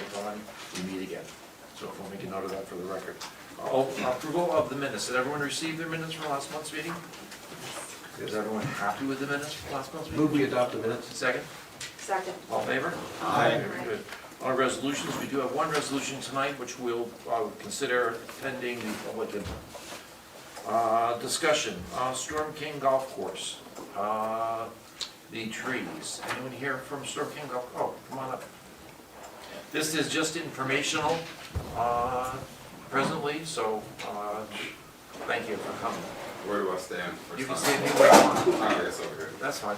the time we meet again. So if we'll make a note of that for the record. Approval of the minutes. Did everyone receive their minutes from last month's meeting? Is everyone happy with the minutes from last month's meeting? Move we adopt the minutes. Second? Second. All in favor? Aye. Very good. On resolutions, we do have one resolution tonight, which we'll consider pending the public input. Discussion, Storm King Golf Course, the trees. Anyone here from Storm King Golf? Oh, come on up. This is just informational presently, so thank you for coming. Where do I stand? You can stand anywhere you want. I guess over here. That's fine.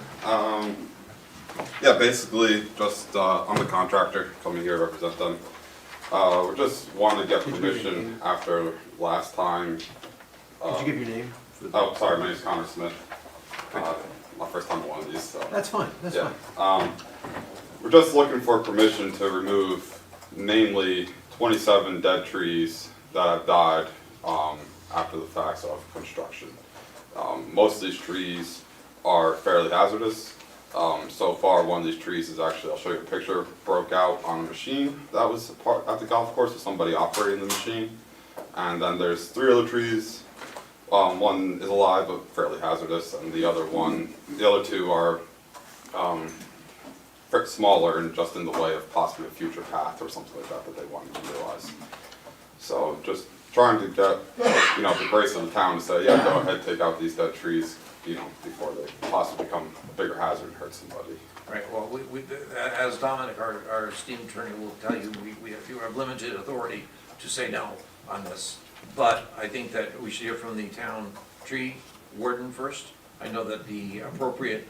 Yeah, basically, just I'm the contractor coming here to represent them. We just wanted to get permission after last time. Could you give your name? Oh, sorry, my name's Connor Smith. My first time at one of these, so. That's fine, that's Yeah. fine. We're just looking for permission to remove namely 27 dead trees that have died after the facts of construction. Most of these trees are fairly hazardous. So far, one of these trees is actually, I'll show you a picture, broke out on a machine that was at the golf course with somebody operating the machine. And then there's 3 other trees. One is alive but fairly hazardous, and the other 2 are smaller and just in the way of possibly a future path or something like that they want to utilize. So just trying to get, the grace of the town to say, yeah, go ahead, take out these dead trees, before they possibly become a bigger hazard and hurt somebody. Right, well, as Dominic, our esteemed attorney, will tell you, you have limited authority to say no on this. But I think that we should hear from the town tree warden first. I know that the appropriate,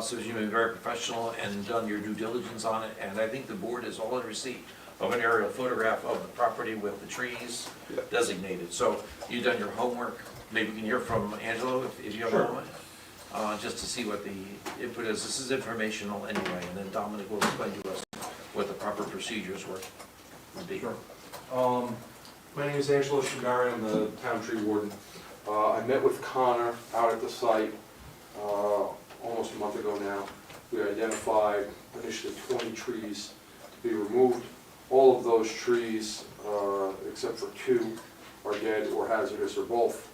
so you've been very professional and done your due diligence on it, and I think the board is all in receipt of an aerial photograph of the property with the trees designated. So you've done your homework. Maybe we can hear from Angelo if you have a moment, just to see what the input is. This is informational anyway, and then Dominic will explain to us what the proper procedures would be. Sure. My name is Angelo Shigari. I'm the town tree warden. I met with Connor out at the site almost a month ago now. We identified initially 20 trees to be removed. All of those trees, except for 2, are dead or hazardous or both.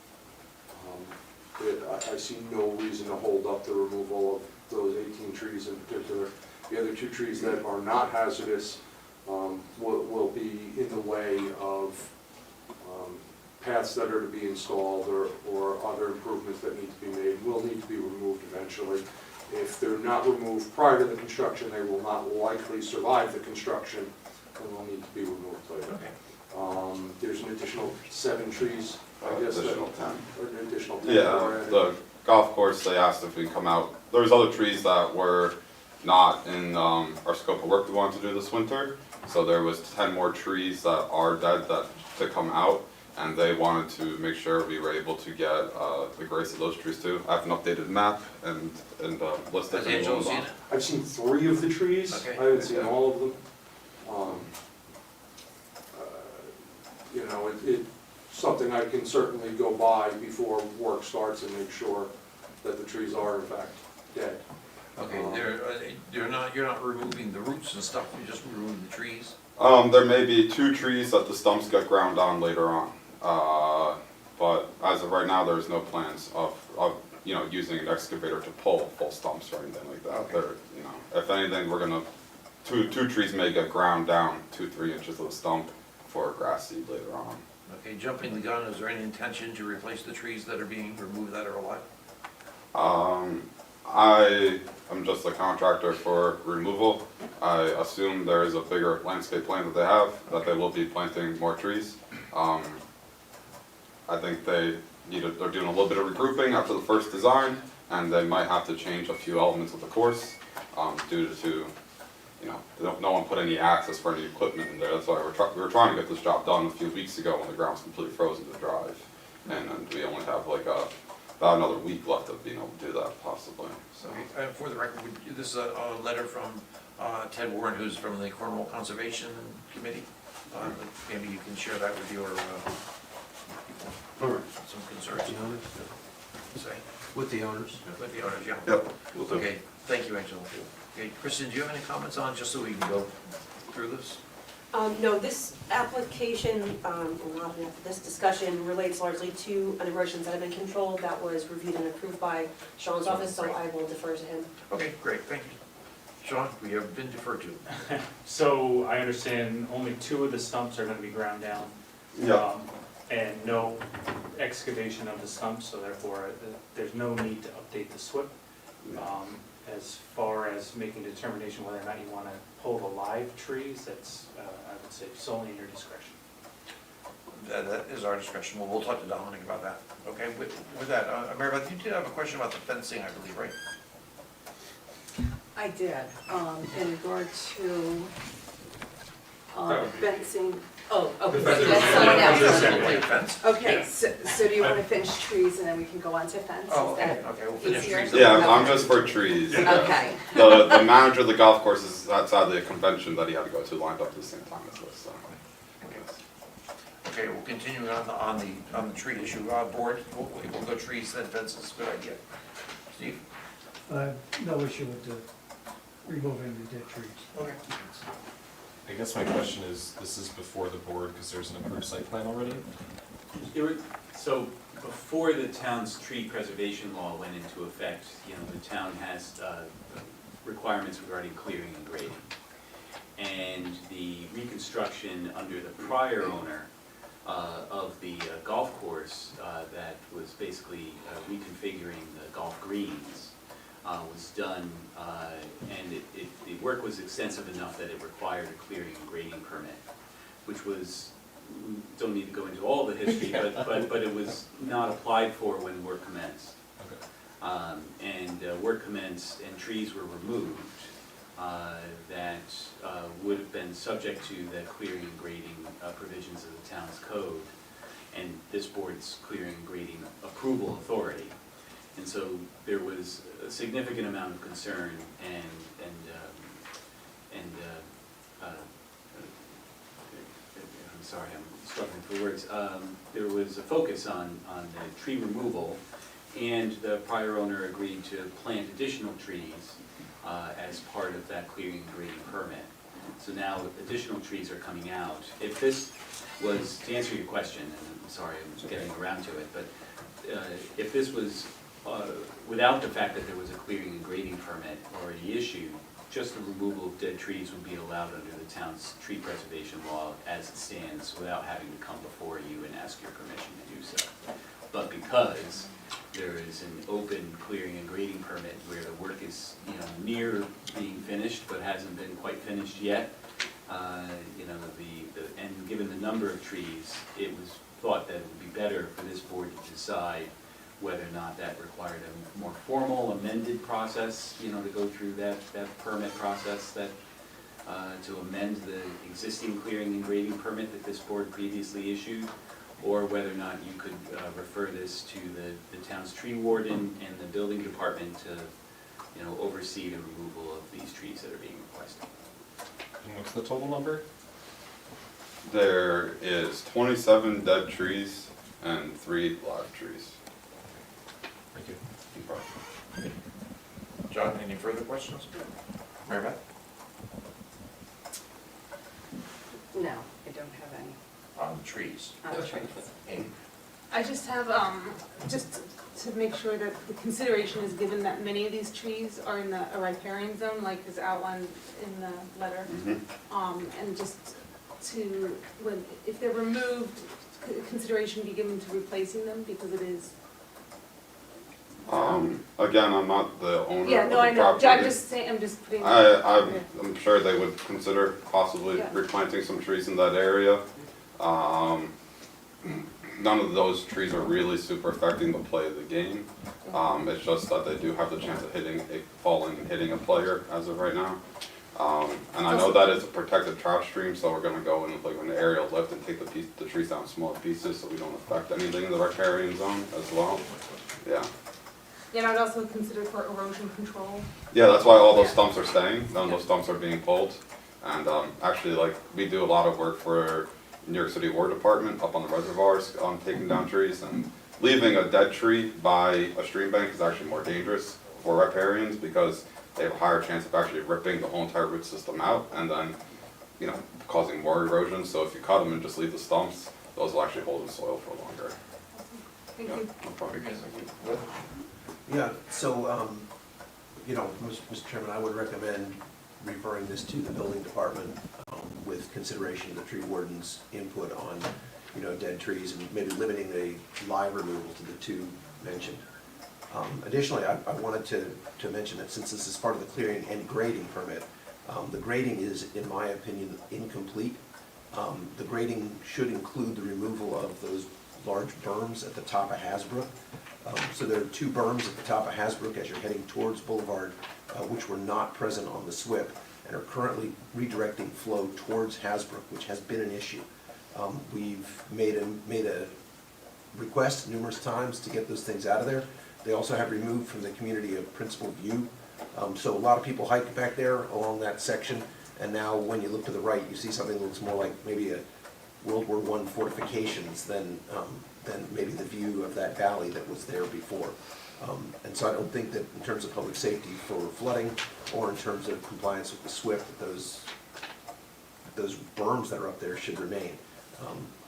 I see no reason to hold up the removal of those 18 trees in particular. The other 2 trees that are not hazardous will be in the way of paths that are to be installed or other improvements that need to be made, will need to be removed eventually. If they're not removed prior to the construction, they will not likely survive the construction and will need to be removed later. Okay. There's an additional 7 trees, I guess. Additional 10. Or an additional 10. Yeah, the golf course, they asked if we come out. There was other trees that were not in our scope of work we wanted to do this winter. So there was 10 more trees that are dead to come out, and they wanted to make sure we were able to get the grace of those trees too. I have an updated map and list of Has Angelo seen it? I've seen 3 of the trees. Okay. I haven't seen all of them. It's something I can certainly go by before work starts and make sure that the trees are in fact dead. Okay, you're not removing the roots and stuff, you're just removing the trees? There may be 2 trees that the stumps get ground on later on. But as of right now, there's no plans of using an excavator to pull full stumps or anything like that. Okay. If anything, we're gonna, two trees may get ground down 2-3 inches of the stump for grass seed later on. Okay, jumping the gun, is there any intention to replace the trees that are being removed that are alive? I am just a contractor for removal. I assume there is a bigger landscape plan that they have, that they will be planting more trees. I think they're doing a little bit of regrouping after the first design, and they might have to change a few elements of the course due to, no one put any access for any equipment in there. That's why we were trying to get this job done a few weeks ago when the ground was completely frozen to drive, and we only have about another week left of being able to do that possibly. So. Okay, for the record, this is a letter from Ted Warren, who's from the Cornwall Conservation Committee. Maybe you can share that with your people. Some concerns. The owners? Say. With the owners? With the owners, yeah. Yep. Okay, thank you, Angela. Okay, Kristen, do you have any comments on, just so we can go through this? No, this application, this discussion relates largely to an erosion sediment control that was reviewed and approved by Sean's office, so I will defer to him. Okay, great, thank you. Sean, we have been deferred to. So I understand only 2 of the stumps are gonna be ground down. Yeah. And no excavation of the stumps, so therefore there's no need to update the SWIP. As far as making a determination whether or not you wanna pull the live trees, that's, I would say, solely in your discretion. That is our discretion. We'll talk to Dominic about that. Okay, with that, Mary Beth, you did have a question about the fencing, I believe, right? I did, in regard to, fencing, okay, that's someone else. Fence. Okay, so do you want to finish trees and then we can go on to fence? Oh, Is okay, that okay, we'll finish easier? trees. Yeah, I'm just for trees. Okay, The manager of the golf course is outside the convention that he had to go to lined up at the same time as this, so. Okay, we'll continue on the tree issue. Board, we'll go trees, then fences, good idea. Steve? No issue with the removing the dead trees. Okay. I guess my question is, this is before the board because there's an approved site plan already? So before the town's tree preservation law went into effect, the town has requirements regarding clearing and grading. And the reconstruction under the prior owner of the golf course that was basically reconfiguring the golf greens was done, and the work was extensive enough that it required a clearing and grading permit, which was, we don't need to go into all the history, but it was not applied for when work commenced. Okay. Work commenced and trees were removed that would have been subject to the clearing and grading provisions of the town's code and this board's clearing and grading approval authority. And so there was a significant amount of concern and I'm sorry, I'm struggling for words. There was a focus on the tree removal, and the prior owner agreed to plant additional trees as part of that clearing and grading permit. So now additional trees are coming out. If this was, to answer your question, and I'm sorry I'm getting around to it, but if this was without the fact that there was a clearing and grading permit already issued, just the removal of dead trees would be allowed under the town's tree preservation law as it stands without having to come before you and ask your permission to do so. But because there is an open clearing and grading permit where the work is, near being finished but hasn't been quite finished yet, and given the number of trees, it was thought that it would be better for this board to decide whether or not that required a more formal amended process, to go through that permit process, that to amend the existing clearing and grading permit that this board previously issued, or whether or not you could refer this to the town's tree warden and the building department to, oversee the removal of these trees that are being requested. And what's the total number? There is 27 dead trees and 3 live trees. Thank you. John, any further questions? Mary Beth? no, I don't have any On trees. on trees. Amy? I just have, just to make sure that the consideration is given that many of these trees are in a riparian zone, like is outlined in the letter. And just to, if they're removed, consideration be given to replacing them, because it is. Again, I'm not the owner Yeah, of no, the I know, property. I'm just saying, I'm just putting. I'm sure they would consider possibly Yeah. replanting some trees in that area. None of those trees are really super affecting the play of the game. It's just that they do have the chance of falling and hitting a player as of right now. And I know that it's a protected trout stream, so we're gonna go in with like an aerial lift and take the trees down in smaller pieces so we don't affect anything in the riparian zone as well. Yeah. Yeah, and I'd also consider for erosion control. Yeah, that's why all those Yeah. stumps are staying, none of those stumps are being pulled. And actually, like, we do a lot of work for New York City Water Department up on the reservoirs, taking down trees. And leaving a dead tree by a stream bank is actually more dangerous for riparians because they have a higher chance of actually ripping the whole entire root system out and then you know, causing more erosion, so if you cut them and just leave the stumps, those will actually hold in soil for longer. Thank Yeah, you. no problem. Yeah, so, you know, Mr. Chairman, I would recommend referring this to the building department with consideration of the tree warden's input on, you know, dead trees and maybe limiting the live removal to the 2 mentioned. Additionally, I wanted to mention that since this is part of the clearing and grading permit, the grading is, in my opinion, incomplete. The grading should include the removal of those large berms at the top of Hasbrook. So there are 2 berms at the top of Hasbrook as you're heading towards Boulevard, which were not present on the SWIP and are currently redirecting flow towards Hasbrook, which has been an issue. We've made a request numerous times to get those things out of there. They also have removed from the community of Principal View. So a lot of people hike back there along that section, and now when you look to the right, you see something that looks more like maybe a World War I fortifications than maybe the view of that valley that was there before. And so I don't think that in terms of public safety for flooding or in terms of compliance with the SWIP, that those berms that are up there should remain.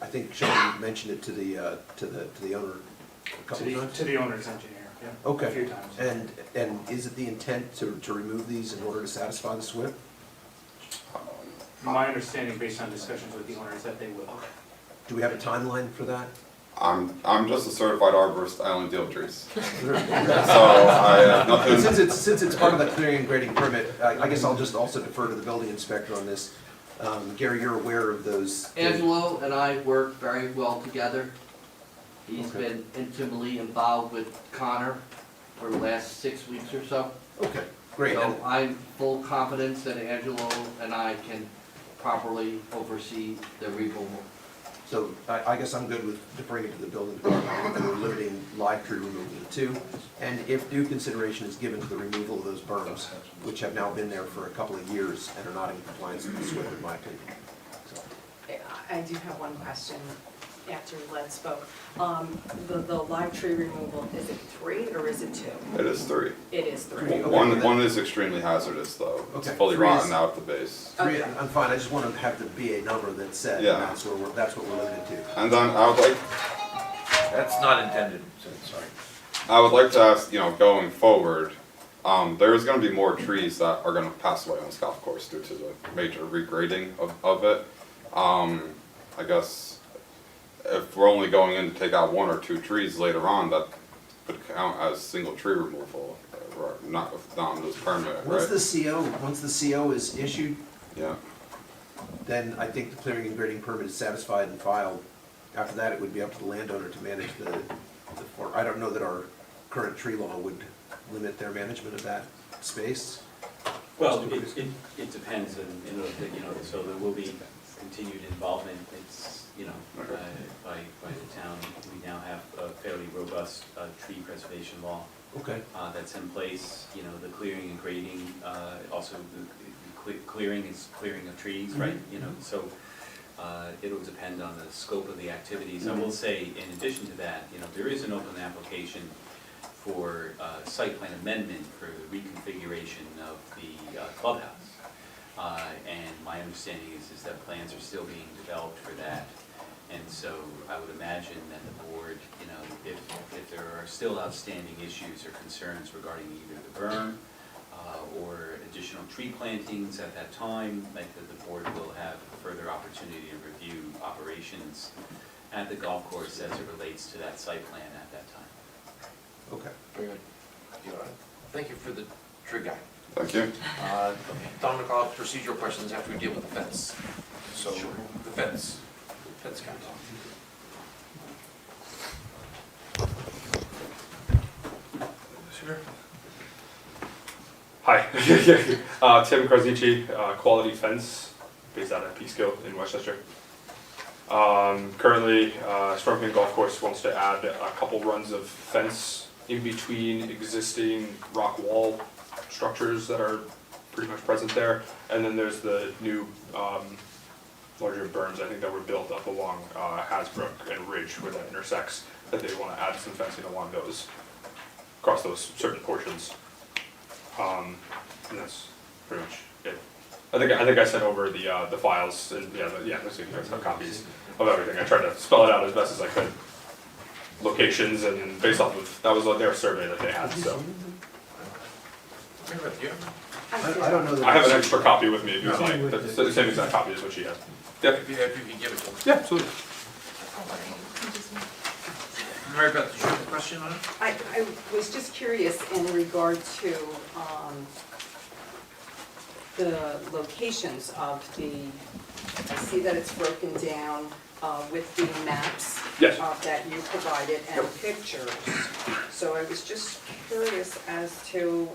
I think Sean, you mentioned it to the owner a couple of times. To the owner's engineer, yeah. Okay. A few times. And is it the intent to remove these in order to satisfy the SWIP? My understanding, based on discussions with the owner, is that they will. Do we have a timeline for that? I'm just a certified arborist, I only deal with trees. So I have nothing. Since it's part of the clearing and grading permit, I guess I'll just also defer to the building inspector on this. Gary, you're aware of those? Angelo and I work very well together. He's Okay. been intimately involved with Connor for the last 6 weeks or so. Okay, great. So I'm full confidence that Angelo and I can properly oversee the removal. So I guess I'm good with deferring it to the building department, and we're limiting live tree removal to 2. And if due consideration is given to the removal of those berms, which have now been there for a couple of years and are not in compliance with the SWIP, in my opinion. So, I do have one question after Led spoke. The live tree removal, is it 3 or is it 2? It is 3. It is 3. Okay, One is extremely hazardous though. It's Okay. fully 3 is- rotten out the base. 3, I'm fine, I just want to have to be a number that's set, and Yeah. that's what we're limited to. And then I would like, That's not intended, so, sorry. I would like to ask, you know, going forward, there is gonna be more trees that are gonna pass away on this golf course due to the major regrading of it. I guess if we're only going in to take out 1 or 2 trees later on, that could count as single tree removal, not on this permit, Once right? once the CO is issued, Yeah, then I think the clearing and grading permit is satisfied and filed. After that, it would be up to the landowner to manage or I don't know that our current tree law would limit their management of that space. Well, it depends, and, you know, so there will be continued involvement, it's, you know, by the town. We now have a fairly robust tree preservation law Okay. that's in place, you know, the clearing and grading, also the clearing is clearing of trees, right? You know, so it'll depend on the scope of the activities. I will say, in addition to that, you know, there is an open application for site plan amendment for the reconfiguration of the clubhouse. And my understanding is that plans are still being developed for that. And so I would imagine that the board, you know, if there are still outstanding issues or concerns regarding either the berm or additional tree plantings at that time, like that the board will have further opportunity to review operations at the golf course as it relates to that site plan at that time. Okay. Very good. Thank you for the tree guy. thank you. Don McCall, procedural questions after we deal with the fence. So, the fence guy. Sure. Hi, Tim Krasnichi, Quality Fence, based out of Peekskill in Westchester. Currently, Stormkin Golf Course wants to add a couple runs of fence in between existing rock wall structures that are pretty much present there. And then there's the new larger berms, I think, that were built up along Hasbrook and Ridge where that intersects, that they want to add some fencing along those, across those certain portions. And that's pretty much it. I think I sent over the files, and there's copies of everything. I tried to spell it out as best as I could. Locations and based off of, that was their survey that they had, so. Mary Beth, do you have? I don't know that. I have an extra copy with me if you would like, but it's the same exact copy as what she has. Yep. If you can give it to me. Yeah, absolutely. Mary Beth, did you have a question on it? I was just curious in regard to the locations of I see that it's broken down with the maps Yes. that you provided and pictures. So I was just curious as to,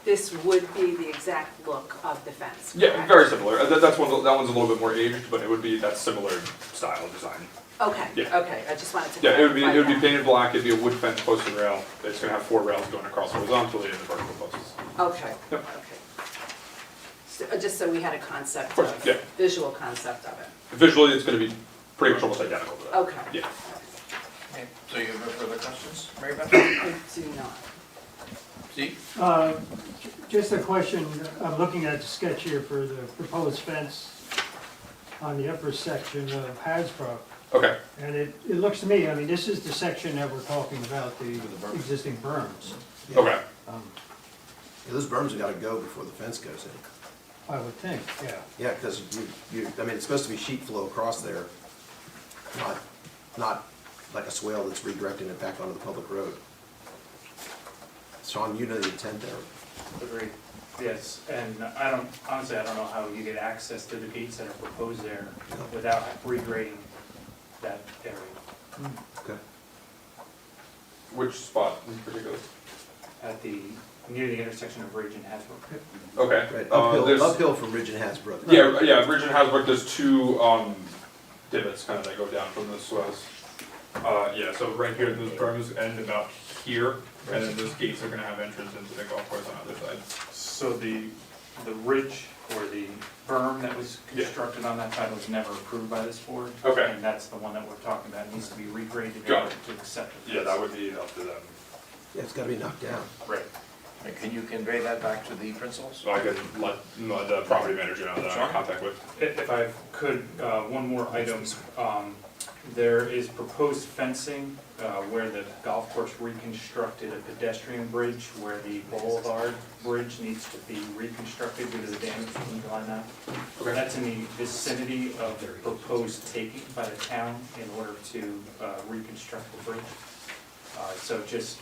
this would be the exact look of the fence, Yeah, correct? very similar. That one's a little bit more aged, but it would be that similar style of design. Okay, Yeah. okay, I just wanted to Yeah, it would be clarify that. painted black. It'd be a wood fence post and rail. It's gonna have 4 rails going across horizontally and the vertical posts. Okay, Yep. okay. So, just so we had a concept Of course, of, yeah. visual concept of it. Visually, it's gonna be pretty much almost identical to that. Okay. Yeah. Okay, so you have no further questions, Mary Beth? I do not. Steve? Just a question, I'm looking at the sketch here for the proposed fence on the upper section of Hasbro. Okay. And it looks to me, I mean, this is the section that we're talking about, the existing berms. Okay. Um, Yeah, those berms have gotta go before the fence goes in. I would think, yeah. Yeah, because I mean, it's supposed to be sheet flow across there, not like a swale that's redirecting it back onto the public road. Sean, you know the intent there. Agreed. Yes, and honestly, I don't know how you get access to the gates that are proposed there without regrading that area Okay. Which spot in particular? near the intersection of Ridge and Hasbrook. Okay. Right, There's- uphill from Ridge and Hasbrook. Yeah, Ridge and Hasbrook, there's 2 divots kind of that go down from the swells. Yeah, so right here, those berms end about here, and then those gates are gonna have entrance into the golf course on the other side. So the ridge or the berm that was Yeah. constructed on that side was never approved by this board. Okay. And that's the one that we're talking about, it needs to be regraded in Got order to accept it. Yeah, that would be up to them. Yeah, it's gotta be knocked down. Right. And can you convey that back to the principals? So I could let the property manager know that I'm Sure. in contact with. If I could, one more item. There is proposed fencing where the golf course reconstructed a pedestrian bridge where the boulevard bridge needs to be reconstructed due to the damage from the line now. Okay. That's in the vicinity of the proposed taking by the town in order to reconstruct the bridge. So just,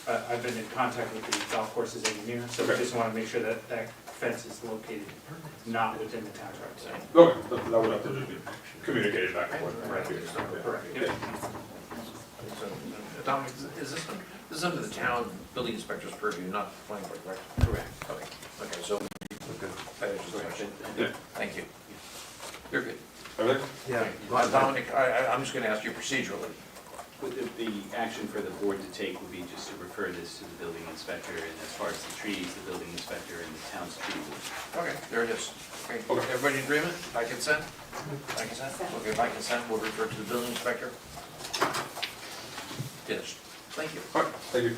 I've been in contact with the golf course's engineer, so Okay. just want to make sure that that fence is located not within the town right. Okay, that would have to be communicated back and forth. Correct. Yeah. So, Dominic, is this under the town building inspector's purview, not the planning board, correct? Correct. Okay, so that answers the question. Yeah. Thank you. You're good. Everything? Yeah. Dominic, I'm just gonna ask you procedurally. The action for the board to take would be just to refer this to the building inspector, and as far as the trees, the building inspector and the town's tree board. Okay, there it is. Okay, Okay. everybody in agreement? By consent? By consent? Okay, by consent, we'll refer to the building inspector. Finished. Thank you. All right, thank you.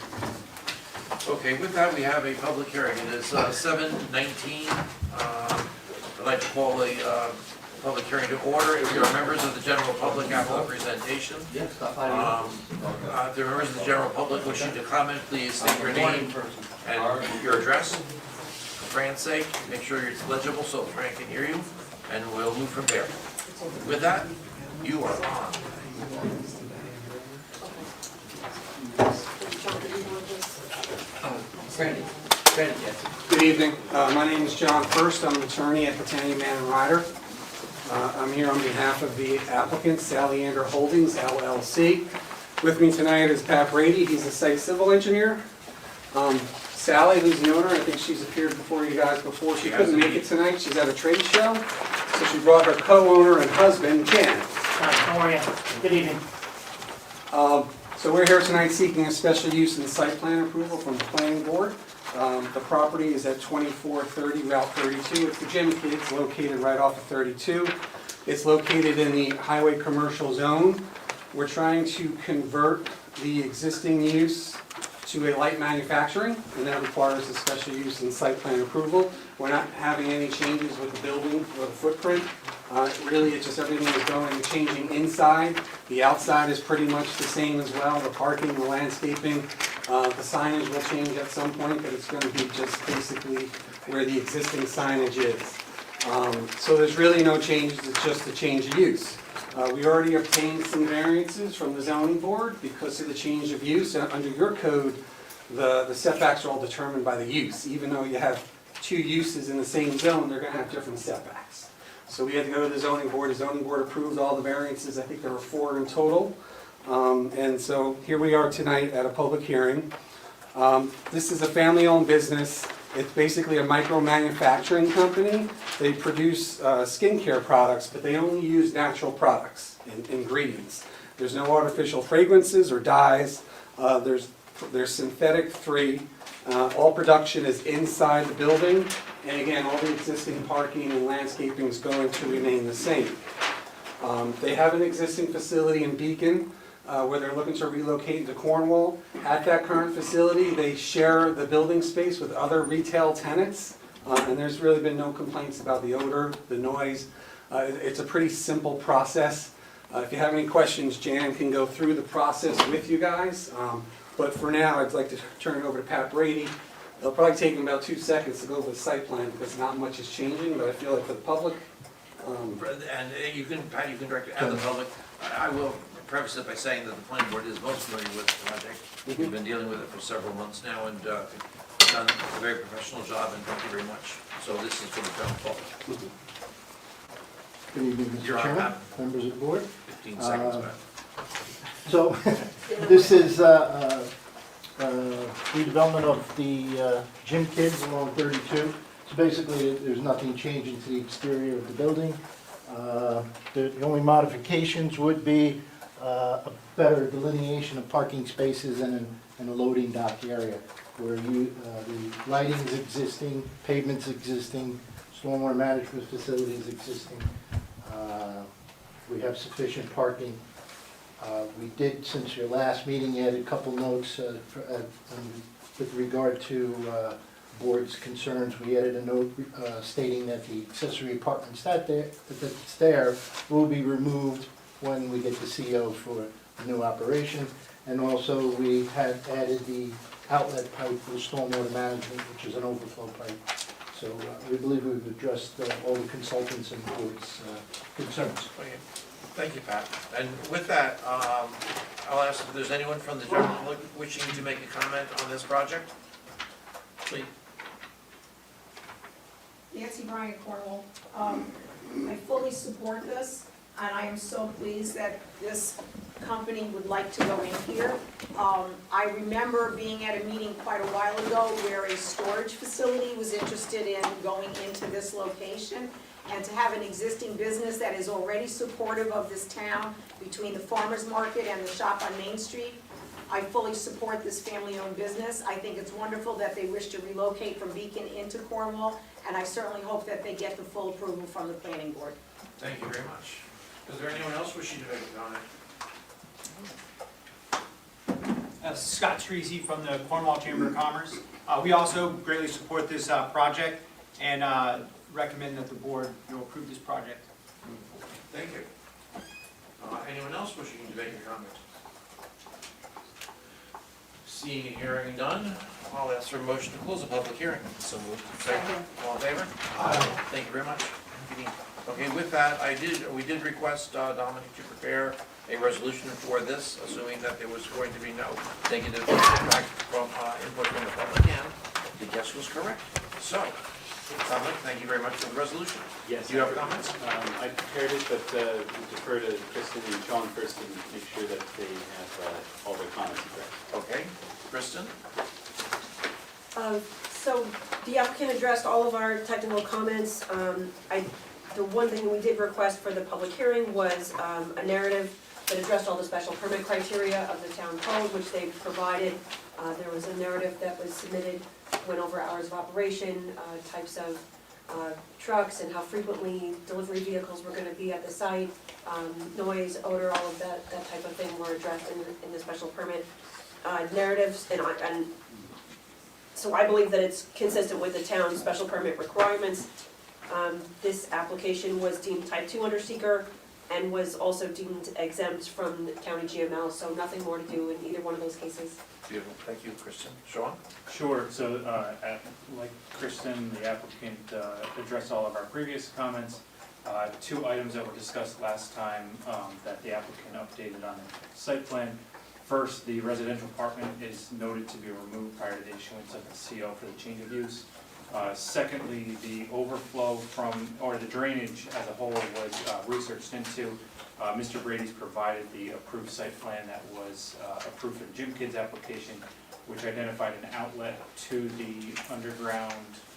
Okay, with that, we have a public hearing. It is 7:19. I'd like to call a public hearing to order. If you are members of the general public after the presentation, Yeah, stop by. if there are members of the general public wishing to comment, please state your name and your address. For Fran's sake, make sure it's legible so Fran can hear you, and we'll move from there. With that, you are on. Good evening. My name is John First. I'm an attorney at Britannia Man and Ryder. I'm here on behalf of the applicant, SallyeAnder Holdings LLC. With me tonight is Pat Brady. He's a site civil engineer. Sally, who's the owner, I think she's appeared before you guys before. She couldn't make it tonight. She's at a trade show. So she brought her co-owner and husband, Jan. How are you? Good evening. So we're here tonight seeking a special use and site plan approval from the planning board. The property is at 2430 Route 32. It's the Gym Kids, located right off of 32. It's located in the highway commercial zone. We're trying to convert the existing use to a light manufacturing, and that requires a special use and site plan approval. We're not having any changes with the building or the footprint. Really, it's just everything is going, changing inside. The outside is pretty much the same as well, the parking, the landscaping. The signage will change at some point, but it's going to be just basically where the existing signage is. So there's really no changes, it's just a change of use. We already obtained some variances from the zoning board because of the change of use. Under your code, the setbacks are all determined by the use. Even though you have two uses in the same zone, they're going to have different setbacks. So we had to go to the zoning board. The zoning board approved all the variances. I think there were 4 in total. And so here we are tonight at a public hearing. This is a family-owned business. It's basically a micro-manufacturing company. They produce skincare products, but they only use natural products and ingredients. There's no artificial fragrances or dyes. There's synthetic free. All production is inside the building. And again, all the existing parking and landscaping is going to remain the same. They have an existing facility in Beacon where they're looking to relocate into Cornwall. At that current facility, they share the building space with other retail tenants, and there's really been no complaints about the odor, the noise. It's a pretty simple process. If you have any questions, Jan can go through the process with you guys. But for now, I'd like to turn it over to Pat Brady. It'll probably take him about 2 seconds to go over the site plan because not much is changing, but I feel like for the public. And you can, Pat, you can direct it at the public. I will preface it by saying that the planning board is most familiar with the project. We've been dealing with it for several months now and done a very professional job, and thank you very much. So this is for the town public. Good evening, You're Mr. on, Chairman, Pat. members of the board. 15 seconds, Pat. So, this is redevelopment of the gym kids along 32. So basically, there's nothing changing to the exterior of the building. The only modifications would be a better delineation of parking spaces and a loading dock area where the lighting's existing, pavement's existing, stormwater management facilities existing. We have sufficient parking. We did, since your last meeting, add a couple notes with regard to board's concerns. We added a note stating that the accessory apartments that's there will be removed when we get the CO for the new operation. And also, we had added the outlet pipe for stormwater management, which is an overflow pipe. So we believe we've addressed all the consultants and board's concerns. Okay. Thank you, Pat. And with that, I'll ask if there's anyone from the general public wishing to make a comment on this project. Please. Nancy Bryan, Cornwall. I fully support this, and I am so pleased that this company would like to go in here. I remember being at a meeting quite a while ago where a storage facility was interested in going into this location, and to have an existing business that is already supportive of this town between the farmer's market and the shop on Main Street. I fully support this family-owned business. I think it's wonderful that they wish to relocate from Beacon into Cornwall, and I certainly hope that they get the full approval from the planning board. Thank you very much. Is there anyone else wishing to make a comment? Scott Treasy from the Cornwall Chamber of Commerce. We also greatly support this project and recommend that the board approve this project. Thank you. Anyone else wishing to make a comment? Seeing and hearing none, I'll ask for a motion to close the public hearing. So moved. Second. All in favor? Aye. Thank you very much. Okay, with that, we did request Dominic to prepare a resolution for this, assuming that there was going to be no negative impact from input from the public, and the guess was correct. So, Dominic, thank you very much for the resolution. Yes. Do you have comments? I prepared it, but we defer to Kristen and Sean first and make sure that they have all their comments addressed. Okay, Kristen? So the applicant addressed all of our technical comments. The one thing we did request for the public hearing was a narrative that addressed all the special permit criteria of the town code, which they've provided. There was a narrative that was submitted, went over hours of operation, types of trucks, and how frequently delivery vehicles were going to be at the site, noise, odor, all of that type of thing were addressed in the special permit. narratives, and so I believe that it's consistent with the town's special permit requirements. This application was deemed type 2 under seeker and was also deemed exempt from the county GML, so nothing more to do in either one of those cases. Beautiful, thank you, Kristen. Sean? Sure, so like Kristen, the applicant addressed all of our previous comments. Two items that were discussed last time that the applicant updated on the site plan. First, the residential apartment is noted to be removed prior to the issuance of the CO for the change of use. Secondly, the overflow from, or the drainage as a whole was researched into. Mr. Brady's provided the approved site plan that was approved for the Gym Kids application, which identified an outlet to the underground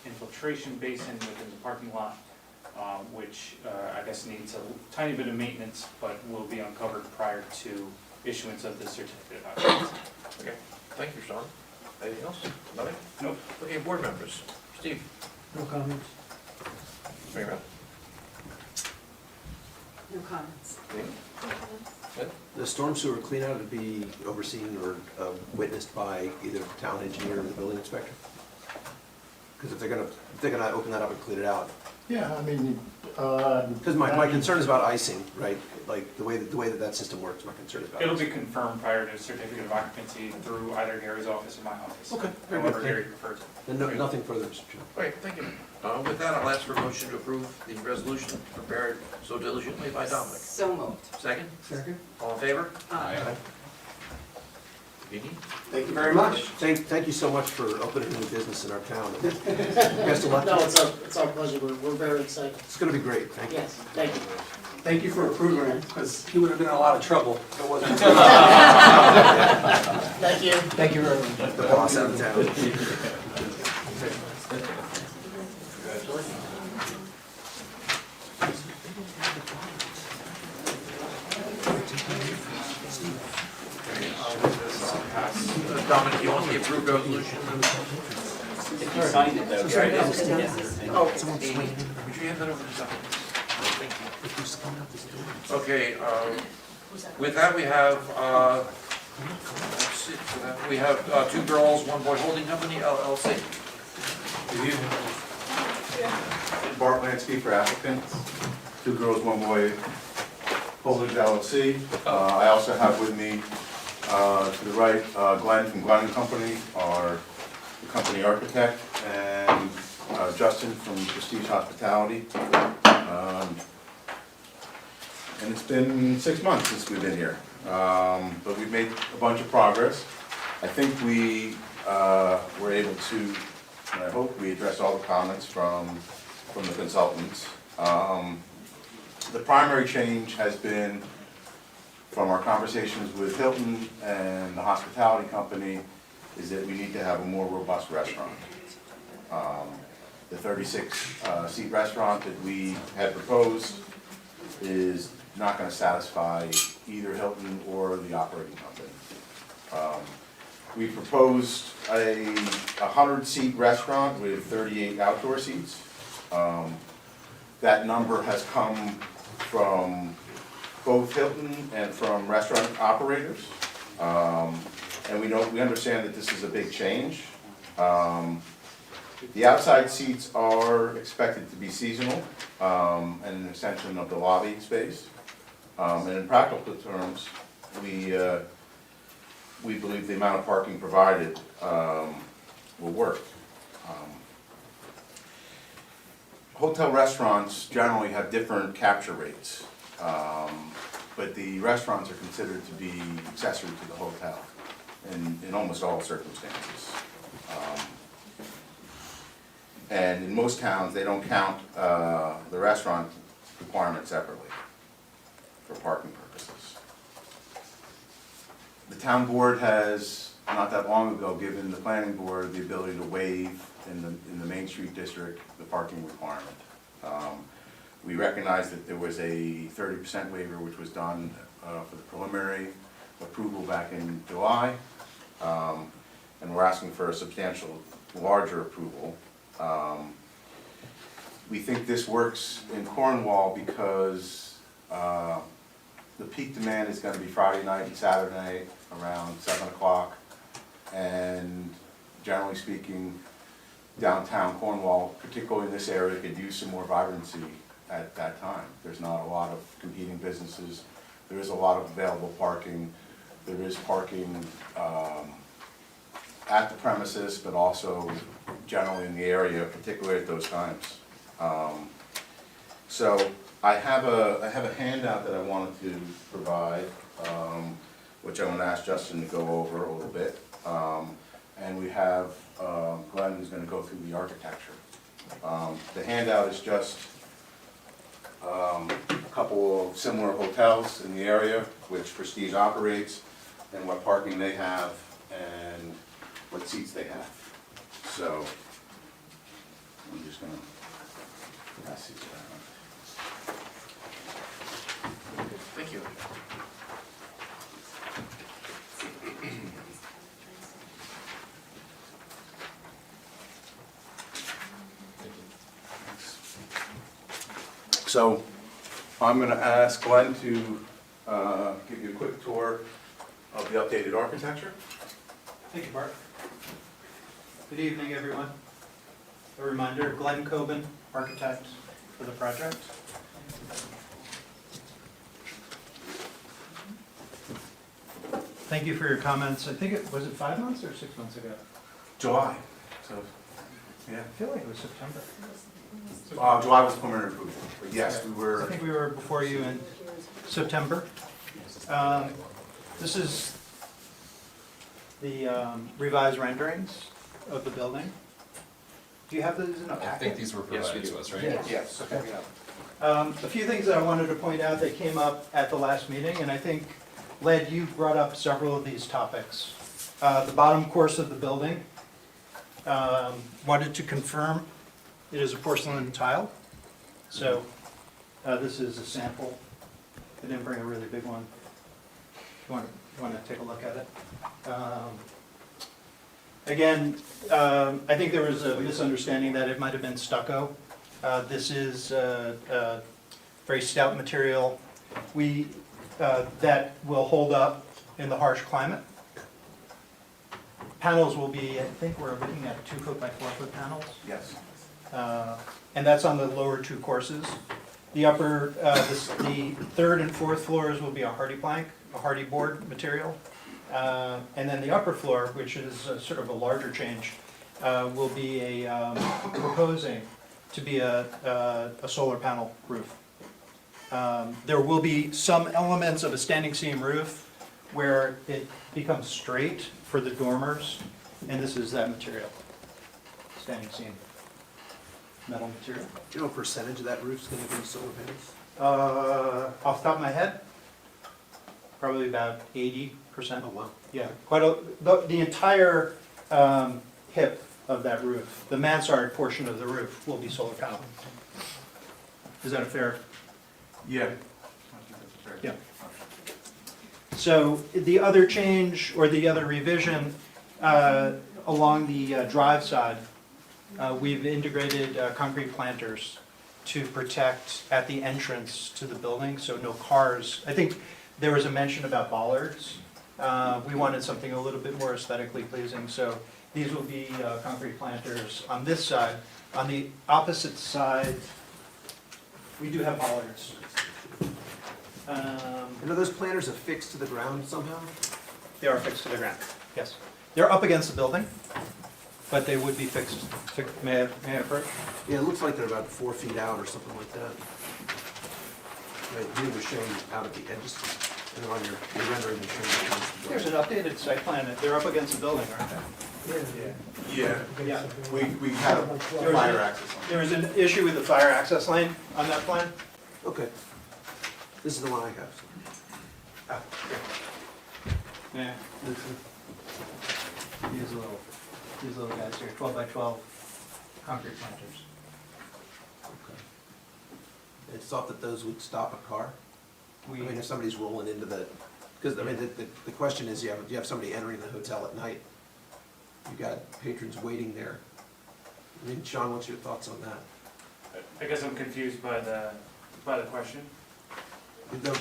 infiltration basin within the parking lot, which I guess needs a tiny bit of maintenance, but will be uncovered prior to issuance of the certificate of occupancy. Okay, thank you, Sean. Anything else? Nothing? Nope. Okay, board members. Steve? No comments. Mary Beth? No comments. The storm sewer cleanout would be overseen or witnessed by either the town engineer or the building inspector? Because if they're gonna open that up and clean it out. Yeah, I mean, Because my concern is about icing, right? Like, the way that system works, my concern is about It'll icing. be confirmed prior to certificate of occupancy through either Gary's office or my office. Okay, very good. However Gary prefers it. Then nothing further, Mr. Chairman. Okay, thank you. With that, I'll ask for a motion to approve the resolution prepared so diligently by Dominic. So moved. Second? Second. All in favor? Aye. Vinnie? Thank you very much. Thank you so much for opening new business in our town. Best of luck. No, it's our pleasure, we're very excited. It's gonna be great, thank you. Yes, thank you. Thank you for approving it, because he would have been in a lot of trouble if it wasn't. Thank you. Thank you very much. The boss out of town. Dominic, you want the approved resolution? If you signed it though. Yeah, I did. Oh, Would you hand that over to Dominic? Thank you. Okay, with that, we have, let's see, we have Two Girls, One Boy Holding Company, LLC. Good evening. Bart Lansky for applicants, Two Girls, One Boy Holdings LLC. I also have with me, to the right, Glenn from Glenn & Company, our company architect, and Justin from Prestige Hospitality. And it's been 6 months since we've been here, but we've made a bunch of progress. I think we were able to, and I hope we addressed all the comments from the consultants. The primary change has been from our conversations with Hilton and the hospitality company is that we need to have a more robust restaurant. The 36-seat restaurant that we had proposed is not going to satisfy either Hilton or the operating company. We proposed a 100-seat restaurant with 38 outdoor seats. That number has come from both Hilton and from restaurant operators. And we understand that this is a big change. The outside seats are expected to be seasonal and an extension of the lobby space. And in practical terms, we believe the amount of parking provided will work. Hotel restaurants generally have different capture rates, but the restaurants are considered to be accessory to the hotel in almost all circumstances. And in most towns, they don't count the restaurant requirement separately for parking purposes. The town board has, not that long ago, given the planning board the ability to waive in the Main Street district the parking requirement. We recognize that there was a 30% waiver which was done for the preliminary approval back in July. And we're asking for a substantial larger approval. We think this works in Cornwall because the peak demand is going to be Friday night and Saturday around 7 o'clock. And generally speaking, downtown Cornwall, particularly in this area, could use some more vibrancy at that time. There's not a lot of competing businesses. There is a lot of available parking. There is parking at the premises, but also generally in the area, particularly at those times. So I have a handout that I wanted to provide, which I'm going to ask Justin to go over a little bit. And we have Glenn who's going to go through the architecture. The handout is just a couple of similar hotels in the area, which Prestige operates, and what parking they have, and what seats they have. So I'm just going to pass these around. Thank you. So I'm going to ask Glenn to give you a quick tour of the updated architecture. Thank you, Bart. Good evening, everyone. A reminder, Glenn Coben, architect for the project. Thank you for your comments. I think was it 5 months or 6 months ago? July. So, yeah. I feel like it was September. July was preliminary approval, but yes, we were. I think we were before you in September. This is the revised renderings of the building. Do you have those in a packet? I think these were provided to us, right? Yes. Okay. A few things that I wanted to point out that came up at the last meeting, and I think, Led, you brought up several of these topics. The bottom course of the building, wanted to confirm it is a porcelain tile. So this is a sample. I didn't bring a really big one. You want to take a look at it? Again, I think there was a misunderstanding that it might have been stucco. This is very stout material that will hold up in the harsh climate. Panels will be, I think we're looking at 2 foot by 4 foot panels. Yes. And that's on the lower 2 courses. The upper, the 3rd and 4th floors will be a hardy plank, a hardy board material. And then the upper floor, which is sort of a larger change, will be proposing to be a solar panel roof. There will be some elements of a standing seam roof where it becomes straight for the dormers, and this is that material, standing seam, metal material. Do you know what percentage of that roof's going to be solar panels? Off the top of my head, probably about 80%. Oh, wow. Yeah, the entire hip of that roof, the mansard portion of the roof will be solar panel. Is that a fair? Yeah. Yeah. So the other change or the other revision along the drive side, we've integrated concrete planters to protect at the entrance to the building, so no cars. I think there was a mention about bollards. We wanted something a little bit more aesthetically pleasing, so these will be concrete planters on this side. On the opposite side, we do have bollards. And are those planters affixed to the ground somehow? They are fixed to the ground, yes. They're up against the building, but they would be fixed. May I approach? Yeah, it looks like they're about 4 feet out or something like that. Right, you were showing out at the edges, and on your rendering, you're showing against the There's building. an updated site plan. They're up against the building, aren't they? Yeah. Yeah. We had a fire access on it. There was an issue with the fire access lane on that plan. Okay. This is the one I have. Ah, yeah. These little guys here, 12 by 12 concrete planters. I thought that those would stop a car. I mean, if somebody's rolling into the, because, I mean, the question is, you have somebody entering the hotel at night. You've got patrons waiting there. I mean, Sean, what's your thoughts on that? I guess I'm confused by the question.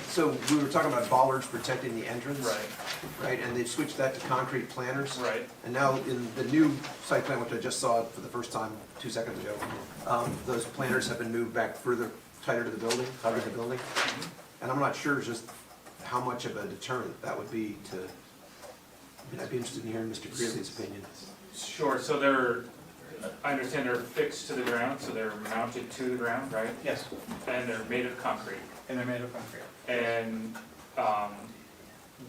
So we were talking about bollards protecting the entrance. Right, and they've switched that to concrete planters. Right. And now in the new site plan, which I just saw for the first time 2 seconds ago, those planters have been moved back further, tighter to the building, tighter to the building. And I'm not sure just how much of a deterrent that would be to, I mean, I'd be interested in hearing Mr. Greeley's opinion. Sure, so they're, I understand they're fixed to the ground, so they're mounted to the ground, right? Yes, And they're made of concrete. and they're made of concrete. And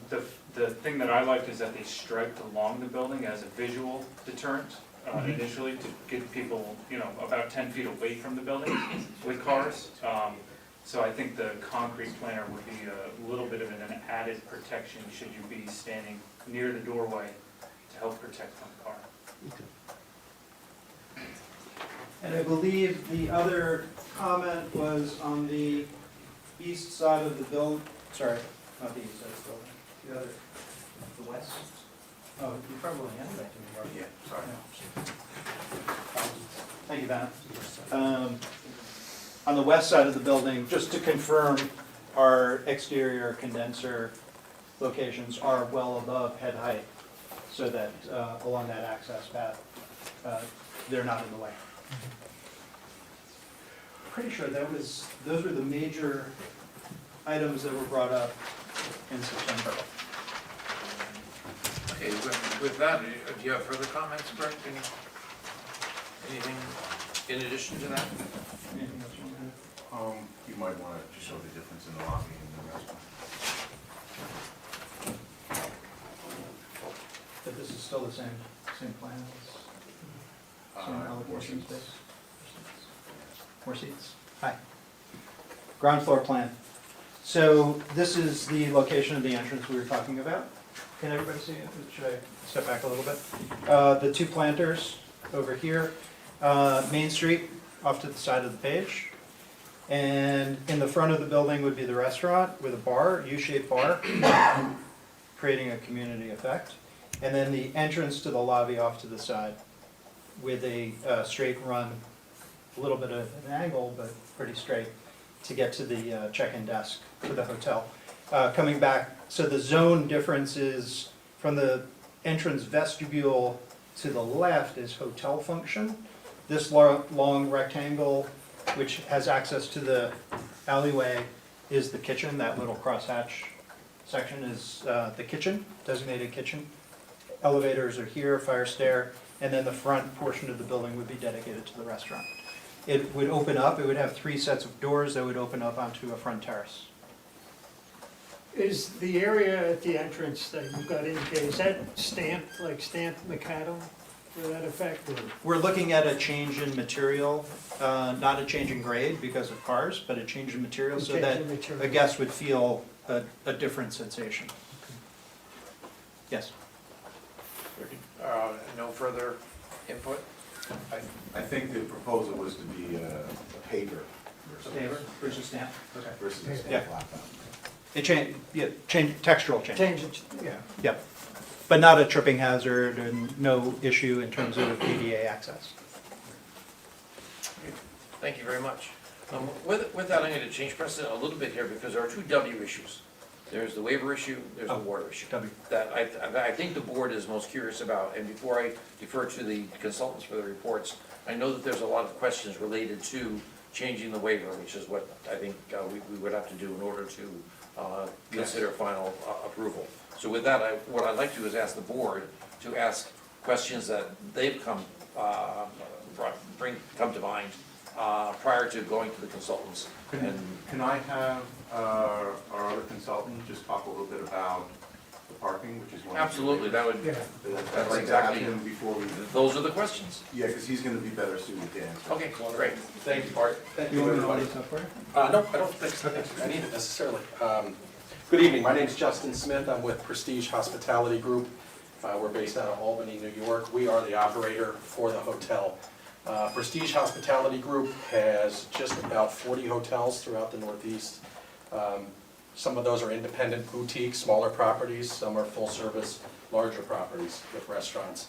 the thing that I liked is that they striped along the building as a visual deterrent initially to get people, about 10 feet away from the building with cars. So I think the concrete planter would be a little bit of an added protection should you be standing near the doorway to help protect from the car. And I believe the other comment was on the east side of the building, sorry, not the east side of the building, the other, the west? Oh, you probably handed that to me already. Yeah, sorry. Thank you, Ben. On the west side of the building, just to confirm, our exterior condenser locations are well above head height, so that along that access path, they're not in the way. Pretty sure those were the major items that were brought up in September. Okay, with that, do you have further comments, Greg? Anything in addition to that? Anything else you want to add? You might want to show the difference in the lobby and the restaurant. But this is still the same plan, same allocation space? More seats? Hi. Ground floor plan. So this is the location of the entrance we were talking about. Can everybody see it? Should I step back a little bit? The two planters over here. Main Street off to the side of the page. And in the front of the building would be the restaurant with a bar, U-shaped bar, creating a community effect. And then the entrance to the lobby off to the side with a straight run, a little bit of an angle, but pretty straight to get to the check-in desk for the hotel. Coming back, so the zone difference is from the entrance vestibule to the left is hotel function. This long rectangle, which has access to the alleyway, is the kitchen. That little crosshatch section is the kitchen, designated kitchen. Elevators are here, fire stair, and then the front portion of the building would be dedicated to the restaurant. It would open up, it would have 3 sets of doors that would open up onto a front terrace. Is the area at the entrance that you've got indicated, is that stamped, like stamped macadam for that effect? Or? We're looking at a change in material, not a change in grade because of cars, but a change in material so that a guest would feel a different sensation. Yes? No further input? I think the proposal was to be a paper Versus stamp? Okay. versus a Yeah. stamp laptop. It change, yeah, textural change. Change it, yeah. Yep. But not a tripping hazard and no issue in terms of ADA access. Thank you very much. With that, I'm going to change precedent a little bit here because there are 2 W issues. There's the waiver issue, there's the water issue. W. That I think the board is most curious about, and before I defer to the consultants for the reports, I know that there's a lot of questions related to changing the waiver, which is what I think we would have to do in order to consider final approval. So with that, what I'd like to do is ask the board to ask questions that they've come to mind prior to going to the consultants. Can I have our other consultant just talk a little bit about the parking, which is one of the... Absolutely, that would, I'd like to ask him before we... those are the questions. Yeah, because he's going to be better suited to answer. Okay, great. Thank you, Bart. Thank you, everybody. No, I don't think I need it necessarily. Good evening, my name is Justin Smith. I'm with Prestige Hospitality Group. We're based out of Albany, New York. We are the operator for the hotel. Prestige Hospitality Group has just about 40 hotels throughout the Northeast. Some of those are independent boutiques, smaller properties. Some are full-service, larger properties with restaurants.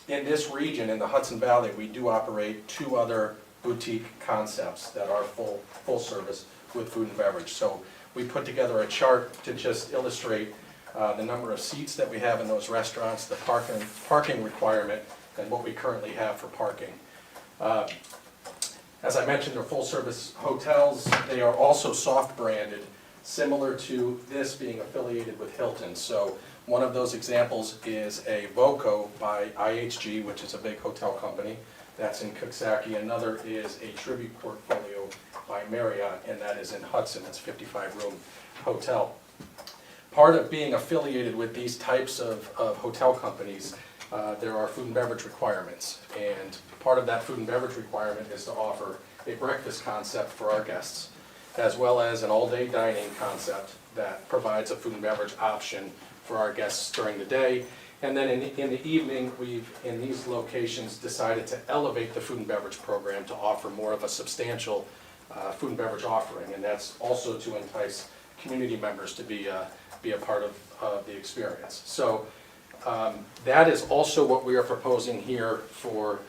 In this region, in the Hudson Valley, we do operate 2 other boutique concepts that are full service. with food and beverage. So we put together a chart to just illustrate the number of seats that we have in those restaurants, the parking requirement, and what we currently have for parking. As I mentioned, they're full-service hotels. They are also soft branded, similar to this being affiliated with Hilton. So one of those examples is a Voco by IHG, which is a big hotel company. That's in Coxsackie. Another is a Tribute Portfolio by Marriott, and that is in Hudson. It's a 55-room hotel. Part of being affiliated with these types of hotel companies, there are food and beverage requirements. And part of that food and beverage requirement is to offer a breakfast concept for our guests, as well as an all-day dining concept that provides a food and beverage option for our guests during the day. And then in the evening, we've, in these locations, decided to elevate the food and beverage program to offer more of a substantial food and beverage offering. And that's also to entice community members to be a part of the experience. So that is also what we are proposing here for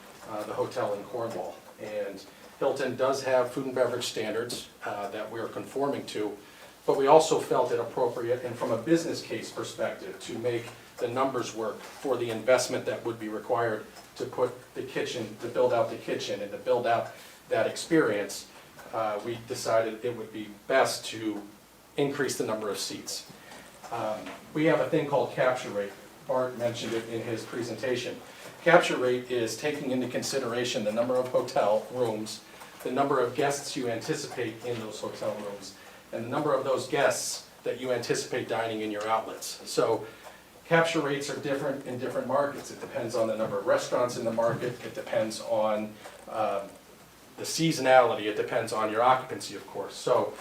the hotel in Cornwall. And Hilton does have food and beverage standards that we are conforming to, but we also felt it appropriate, and from a business case perspective, to make the numbers work for the investment that would be required to put the kitchen, to build out the kitchen and to build out that experience. We decided it would be best to increase the number of seats. We have a thing called capture rate. Bart mentioned it in his presentation. Capture rate is taking into consideration the number of hotel rooms, the number of guests you anticipate in those hotel rooms, and the number of those guests that you anticipate dining in your outlets. So capture rates are different in different markets. It depends on the number of restaurants in the market. It depends on the seasonality. It depends on your occupancy, of course. So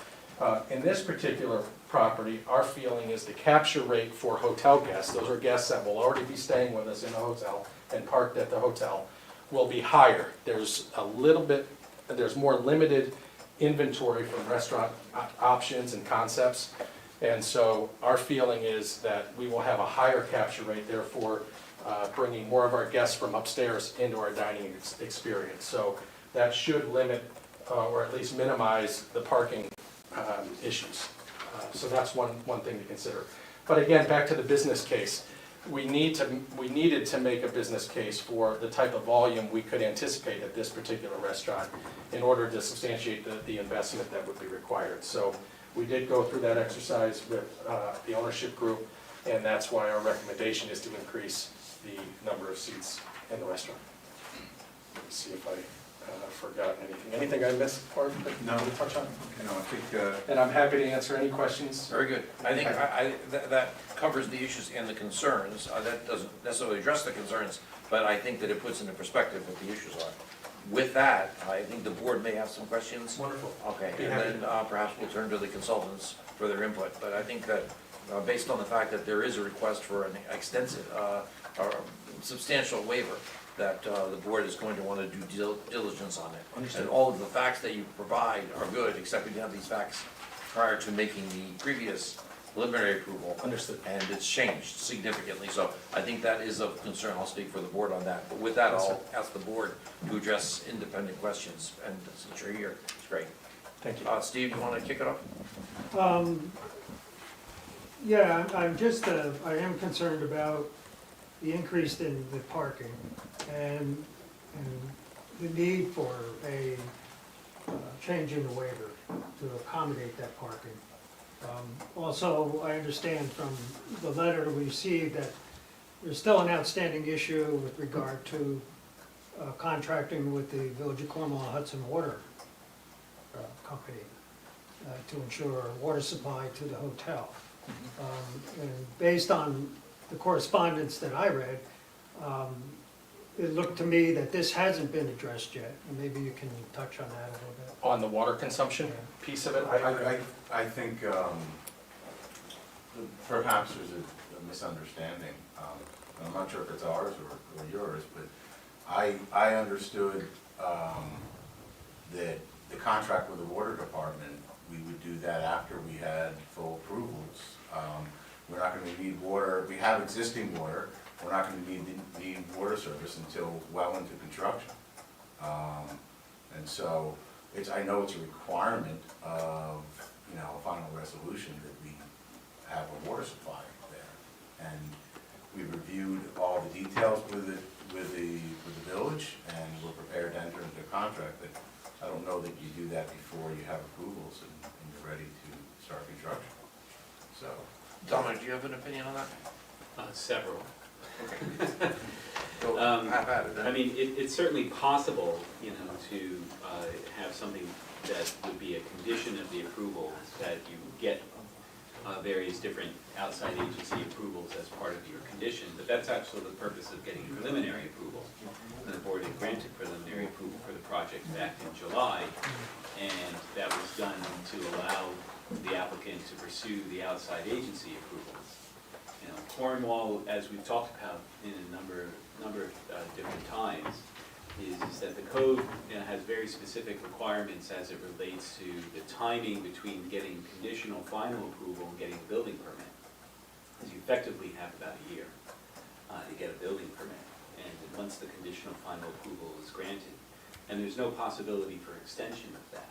in this particular property, our feeling is the capture rate for hotel guests, those are guests that will already be staying with us in a hotel and parked at the hotel, will be higher. There's more limited inventory from restaurant options and concepts. And so our feeling is that we will have a higher capture rate, therefore bringing more of our guests from upstairs into our dining experience. So that should limit or at least minimize the parking issues. So that's one thing to consider. But again, back to the business case. We needed to make a business case for the type of volume we could anticipate at this particular restaurant in order to substantiate the investment that would be required. So we did go through that exercise with the ownership group, and that's why our recommendation is to increase the number of seats in the restaurant. Let's see if I forgot anything. Anything I missed, or No. to touch on? No, I think, And I'm happy to answer any questions. Very good. I think that covers the issues and the concerns. That doesn't necessarily address the concerns, but I think that it puts into perspective what the issues are. With that, I think the board may have some questions. Wonderful. Okay, Be and happy. then perhaps we'll turn to the consultants for their input. But I think that based on the fact that there is a request for an extensive, or substantial waiver, that the board is going to want to do due diligence on it. Understood. And all of the facts that you provide are good, except we have these facts prior to making the previous preliminary approval. Understood. And it's changed significantly, so I think that is of concern. I'll speak for the board on that. But with that, Yes, I'll ask the board to address independent questions, and since you're here, it's great. Thank you. Steve, you want to kick it off? Yeah, I am concerned about the increase in the parking and the need for a change in the waiver to accommodate that parking. Also, I understand from the letter we received that there's still an outstanding issue with regard to contracting with the Village of Cornwall Hudson Water Company to ensure water supply to the hotel. And based on the correspondence that I read, it looked to me that this hasn't been addressed yet, and maybe you can touch on that a little bit. On the water consumption piece of it? I think perhaps there's a misunderstanding. I'm not sure if it's ours or yours, but I understood that the contract with the water department, we would do that after we had full approvals. We're not going to need water, we have existing water, we're not going to need water service until well into construction. And so I know it's a requirement of, you know, a final resolution that we have a water supply there. And we reviewed all the details with the village, and we're prepared to enter into a contract, but I don't know that you do that before you have approvals and you're ready to start construction. So, Dominic, do you have an opinion on that? Several. Go, have at it then. I mean, it's certainly possible, you know, to have something that would be a condition of the approval, that you get various different outside agency approvals as part of your condition, but that's actually the purpose of getting preliminary approval. And the board had granted preliminary approval for the project back in July, and that was done to allow the applicant to pursue the outside agency approvals. You know, Cornwall, as we've talked about in a number of different times, is that the code, you know, has very specific requirements as it relates to the timing between getting conditional final approval and getting a building permit. Because you effectively have about a year to get a building permit, and once the conditional final approval is granted, and there's no possibility for extension of that.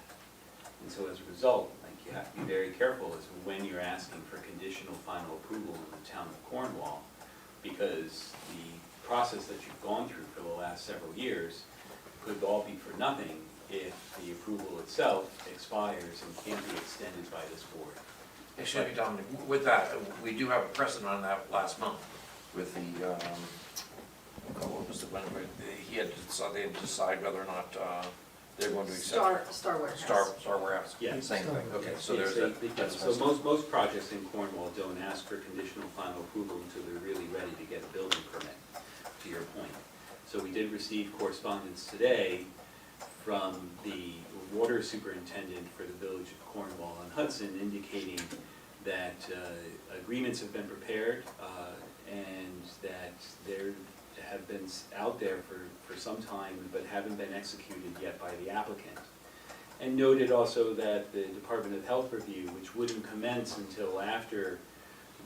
And so as a result, like, you have to be very careful as to when you're asking for conditional final approval in the town of Cornwall, because the process that you've gone through for the last several years could all be for nothing if the approval itself expires and can't be extended by this board. Actually, Dominic, with that, we do have a precedent on that last month with the, what was the one, where he had to, they had to decide whether or not they're going to accept. Star Warehouse. Star Warehouse. Yeah. Same thing, okay, so Yes, there's that. because, so most projects in Cornwall don't ask for conditional final approval until they're really ready to get a building permit, to your point. So we did receive correspondence today from the water superintendent for the village of Cornwall on Hudson, indicating that agreements have been prepared and that there have been out there for some time but haven't been executed yet by the applicant. And noted also that the Department of Health review, which wouldn't commence until after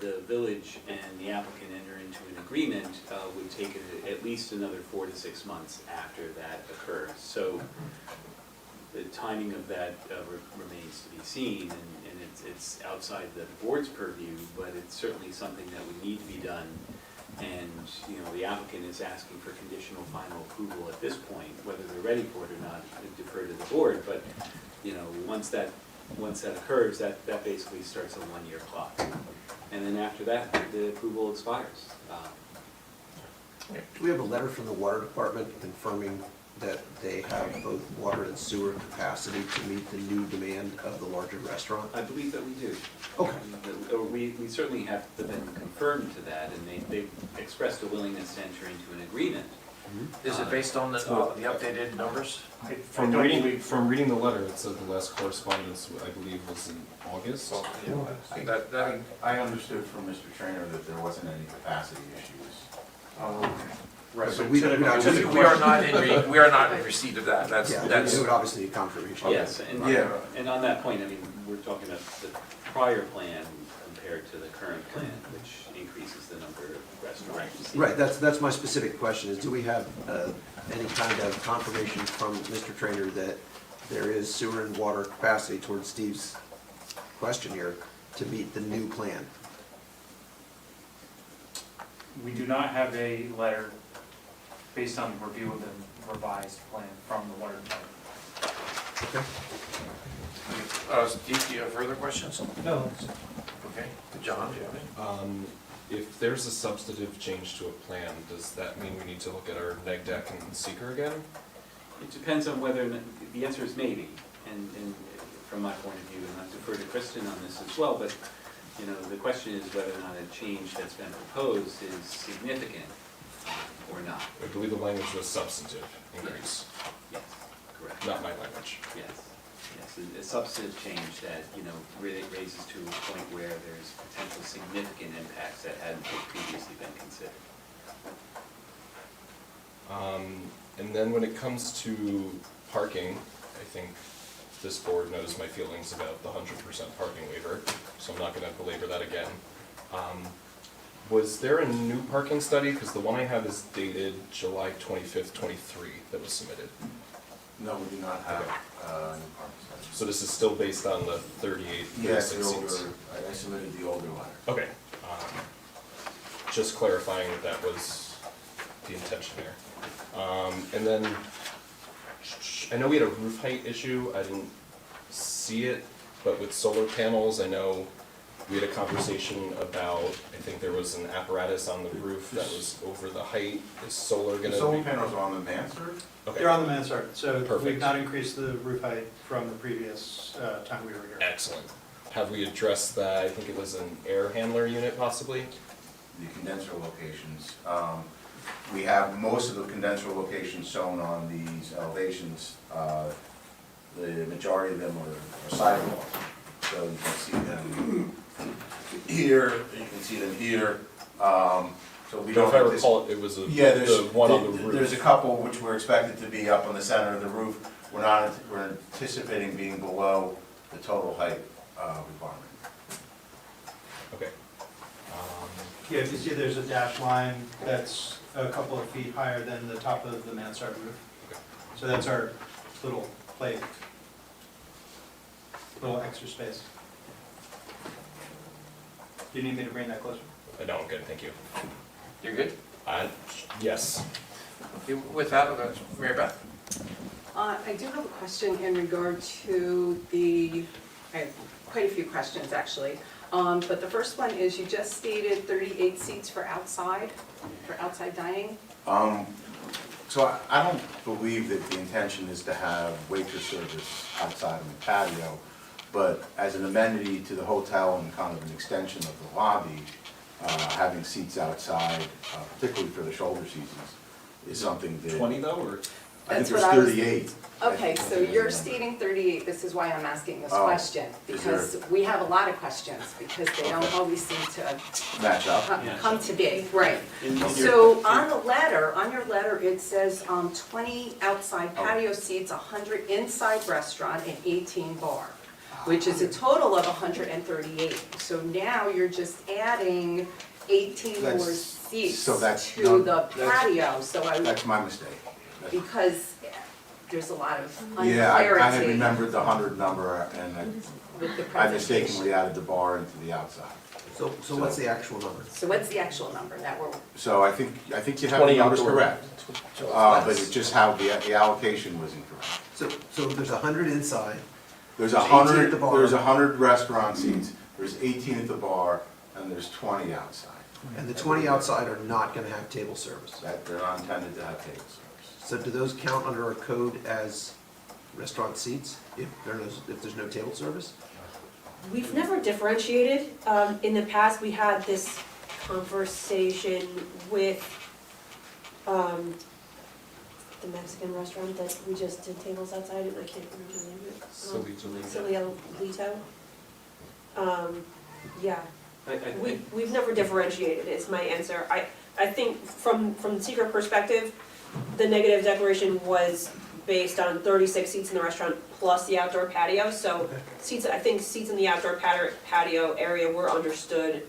the village and the applicant enter into an agreement, would take at least another 4 to 6 months after that occurs. So the timing of that remains to be seen, and it's outside the board's purview, but it's certainly something that would need to be done. And, you know, the applicant is asking for conditional final approval at this point. Whether they're ready for it or not, I defer to the board, but, you know, once that occurs, that basically starts a 1-year clock. And then after that, the approval expires. Do we have a letter from the water department confirming that they have both water and sewer capacity to meet the new demand of the larger restaurant? I believe that we do. Okay. We certainly have been confirmed to that, and they've expressed a willingness to enter into an agreement. Is it based on the updated numbers? From reading the letter, it said the last correspondence, I believe, was in August. I understood from Mr. Trainer that there wasn't any capacity issues. Right, So but we typically- don't- We are not in receipt of that, that's, Yeah, that's. it would obviously be confirmation. Yes, and, Yeah. and on that point, I mean, we're talking about the prior plan compared to the current plan, which increases the number of restaurants. Right, that's my specific question, is do we have any kind of confirmation from Mr. Trainer that there is sewer and water capacity, towards Steve's question here, to meet the new plan? We do not have a letter based on review of the revised plan from the water department. Okay. Steve, do you have further questions? No. Okay, John, do you have any? If there's a substantive change to a plan, does that mean we need to look at our neg deck and seeker again? It depends on whether, the answer is maybe, and from my point of view, and I defer to Kristen on this as well, but, you know, the question is whether or not a change that's been proposed is significant or not. I believe the language was substantive increase, Yes, correct. not my language. Yes, a substantive change that, you know, really raises to a point where there's potential significant impacts that hadn't previously been considered. And then when it comes to parking, I think this board knows my feelings about the 100% parking waiver, so I'm not gonna belabor that again. Was there a new parking study? Because the one I have is dated July 25th, 23 that was submitted. No, we do not have any parking spaces. So this is still based on the 38, Yes, 36 the older, seats? I submitted the older letter. Okay. Just clarifying that was the intention there. And then, I know we had a roof height issue, I didn't see it, but with solar panels, I know we had a conversation about, I think there was an apparatus on the roof that was over the height. Is solar gonna The be? solar panels are on the mansard? Okay. They're on the mansard, so we've Perfect. not increased the roof height from the previous time we were here. Excellent. Have we addressed that? I think it was an air handler unit possibly? The condenser locations. We have most of the condenser locations shown on these elevations. The majority of them are sidewalls. So you can see them here, you can see them here. So we don't. If I recall, it was Yeah, the one on the roof. There's a couple which we're expected to be up on the center of the roof. We're anticipating being below the total height requirement. Okay. Yeah, if you see there's a dash line that's a couple of feet higher than the top of the mansard roof. So that's our little plate, little extra space. Do you need me to bring that closer? No, I'm good, thank you. You're good? Yes. With that, Mary Beth? I do have a question in regard to I have quite a few questions actually. But the first one is you just stated 38 seats for outside dining. So I don't believe that the intention is to have waitress service outside of the patio, but as an amenity to the hotel and kind of an extension of the lobby, having seats outside, particularly for the shoulder seasons, is something that. 20 though, or? I think That's there's what I was- 38. Okay, so you're stating 38, this is why I'm asking this question. is there- Because we have a lot of questions, because they don't Okay. always seem to Match up. come to be, right. In your- So on your letter, it says 20 outside patio seats, 100 inside restaurant, and 18 bar, which is a total of 138. So now you're just adding 18 more That's- seats so that's to not- the patio, so That's my mistake. because there's a lot of Yeah, I had unclarity remembered the 100 number, and with the I presentation. mistakenly added the bar into the outside. So what's the actual number? So what's the actual number that we're, So I think you have the 20 numbers outdoor. correct, but it's just how the allocation was incorrect. So there's 100 inside, There's There's 100, 18 at the bar. there's 100 restaurant seats, there's 18 at the bar, and there's 20 outside. and the 20 outside are not gonna have table service. That, they're not intended to have table service. So do those count under our code as restaurant seats if there's no table service? We've never differentiated. In the past, we had this conversation with the Mexican restaurant that we just did tables outside, and I can't remember the name of it. Solito. Yeah, we've never differentiated, is my answer. I think from the seeker perspective, the negative declaration was based on 36 seats in the restaurant plus the outdoor patio, so seats, I think seats in the outdoor patio area were understood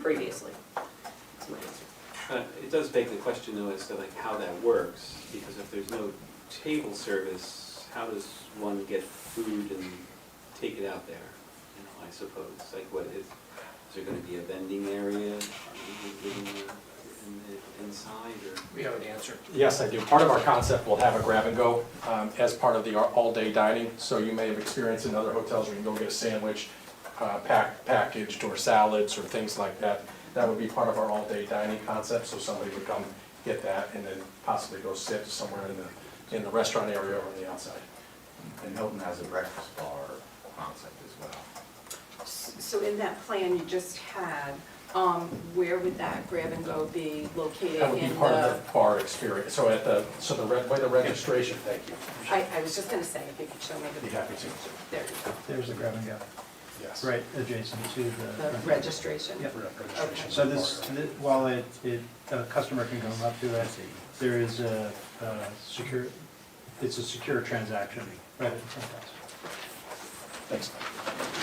previously. That's my answer. It does beg the question though as to like how that works, because if there's no table service, how does one get food and take it out there? You know, I suppose, like what is there gonna be a vending area inside or? We have an answer. Yes, I do. Part of our concept will have a grab and go as part of the all-day dining. So you may have experienced in other hotels where you can go get a sandwich, packaged, or salads, or things like that. That would be part of our all-day dining concept, so somebody would come get that and then possibly go sit somewhere in the restaurant area or on the outside. And Hilton has a breakfast bar concept as well. so in that plan you just had, where would that grab and go be located That would be in part the? of the bar experience. So way the registration, thank you. I was just gonna say, if you could show me Be the. happy to. There you go, There's the grab and go, Yes. right adjacent to the the. registration. Yep. Registration. So while a customer can go up to it, there is it's a secure transaction right at the front desk.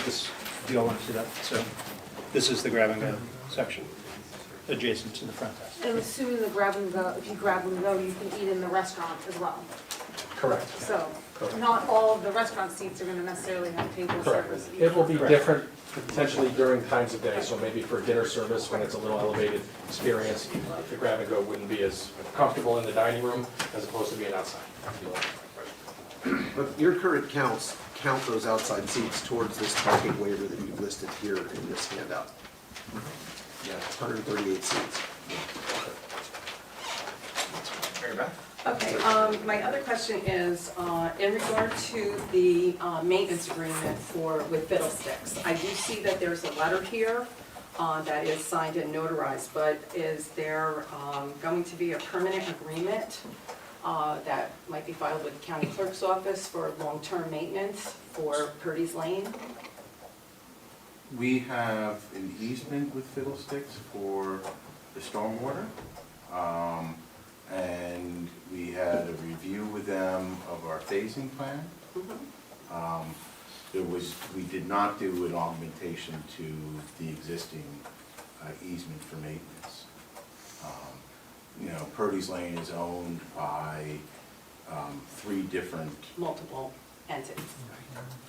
Thanks. Do you all want to see that? So this is the grab and go section, adjacent to the front desk. And I'm assuming the grab and go, if you grab and go, you can eat in the restaurant as well. Correct. So, Correct. not all of the restaurant seats are gonna necessarily have table Correct. service. It will be different potentially during times of day, so maybe for dinner service, when it's a little elevated experience, the grab and go wouldn't be as comfortable in the dining room as opposed to being outside. But your current counts count those outside seats towards this parking waiver that you've listed here in this handout. Yeah, 138 seats. Mary Beth? Okay, my other question is, in regard to the maintenance agreement with Fiddlesticks. I do see that there's a letter here that is signed and notarized, but is there going to be a permanent agreement that might be filed with the county clerk's office for long-term maintenance for Purdy's Lane? We have an easement with Fiddlesticks for the stormwater. And we had a review with them of our phasing plan. We did not do an augmentation to the existing easement for maintenance. You know, Purdy's Lane is owned by 3 different Multiple entities.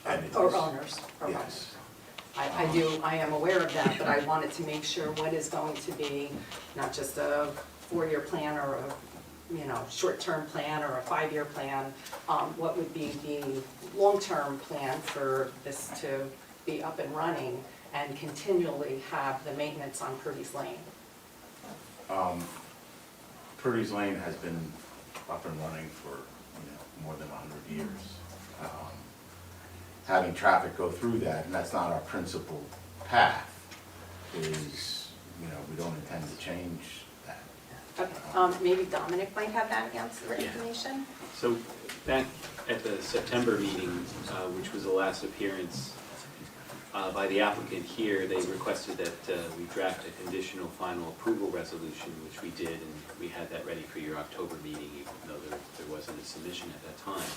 entities. Or owners. or Yes. owners. I am aware of that, but I wanted to make sure what is going to be, not just a 4-year plan or a, short-term plan or a 5-year plan, what would be the long-term plan for this to be up and running and continually have the maintenance on Purdy's Lane? Purdy's Lane has been up and running for, more than 100 years. Having traffic go through that, and that's not our principal path, is, we don't intend to change that. Okay, maybe Dominic might have that answer information? So back at the September meeting, which was the last appearance by the applicant here, they requested that we draft a conditional final approval resolution, which we did, and we had that ready for your October meeting, even though there wasn't a submission at that time.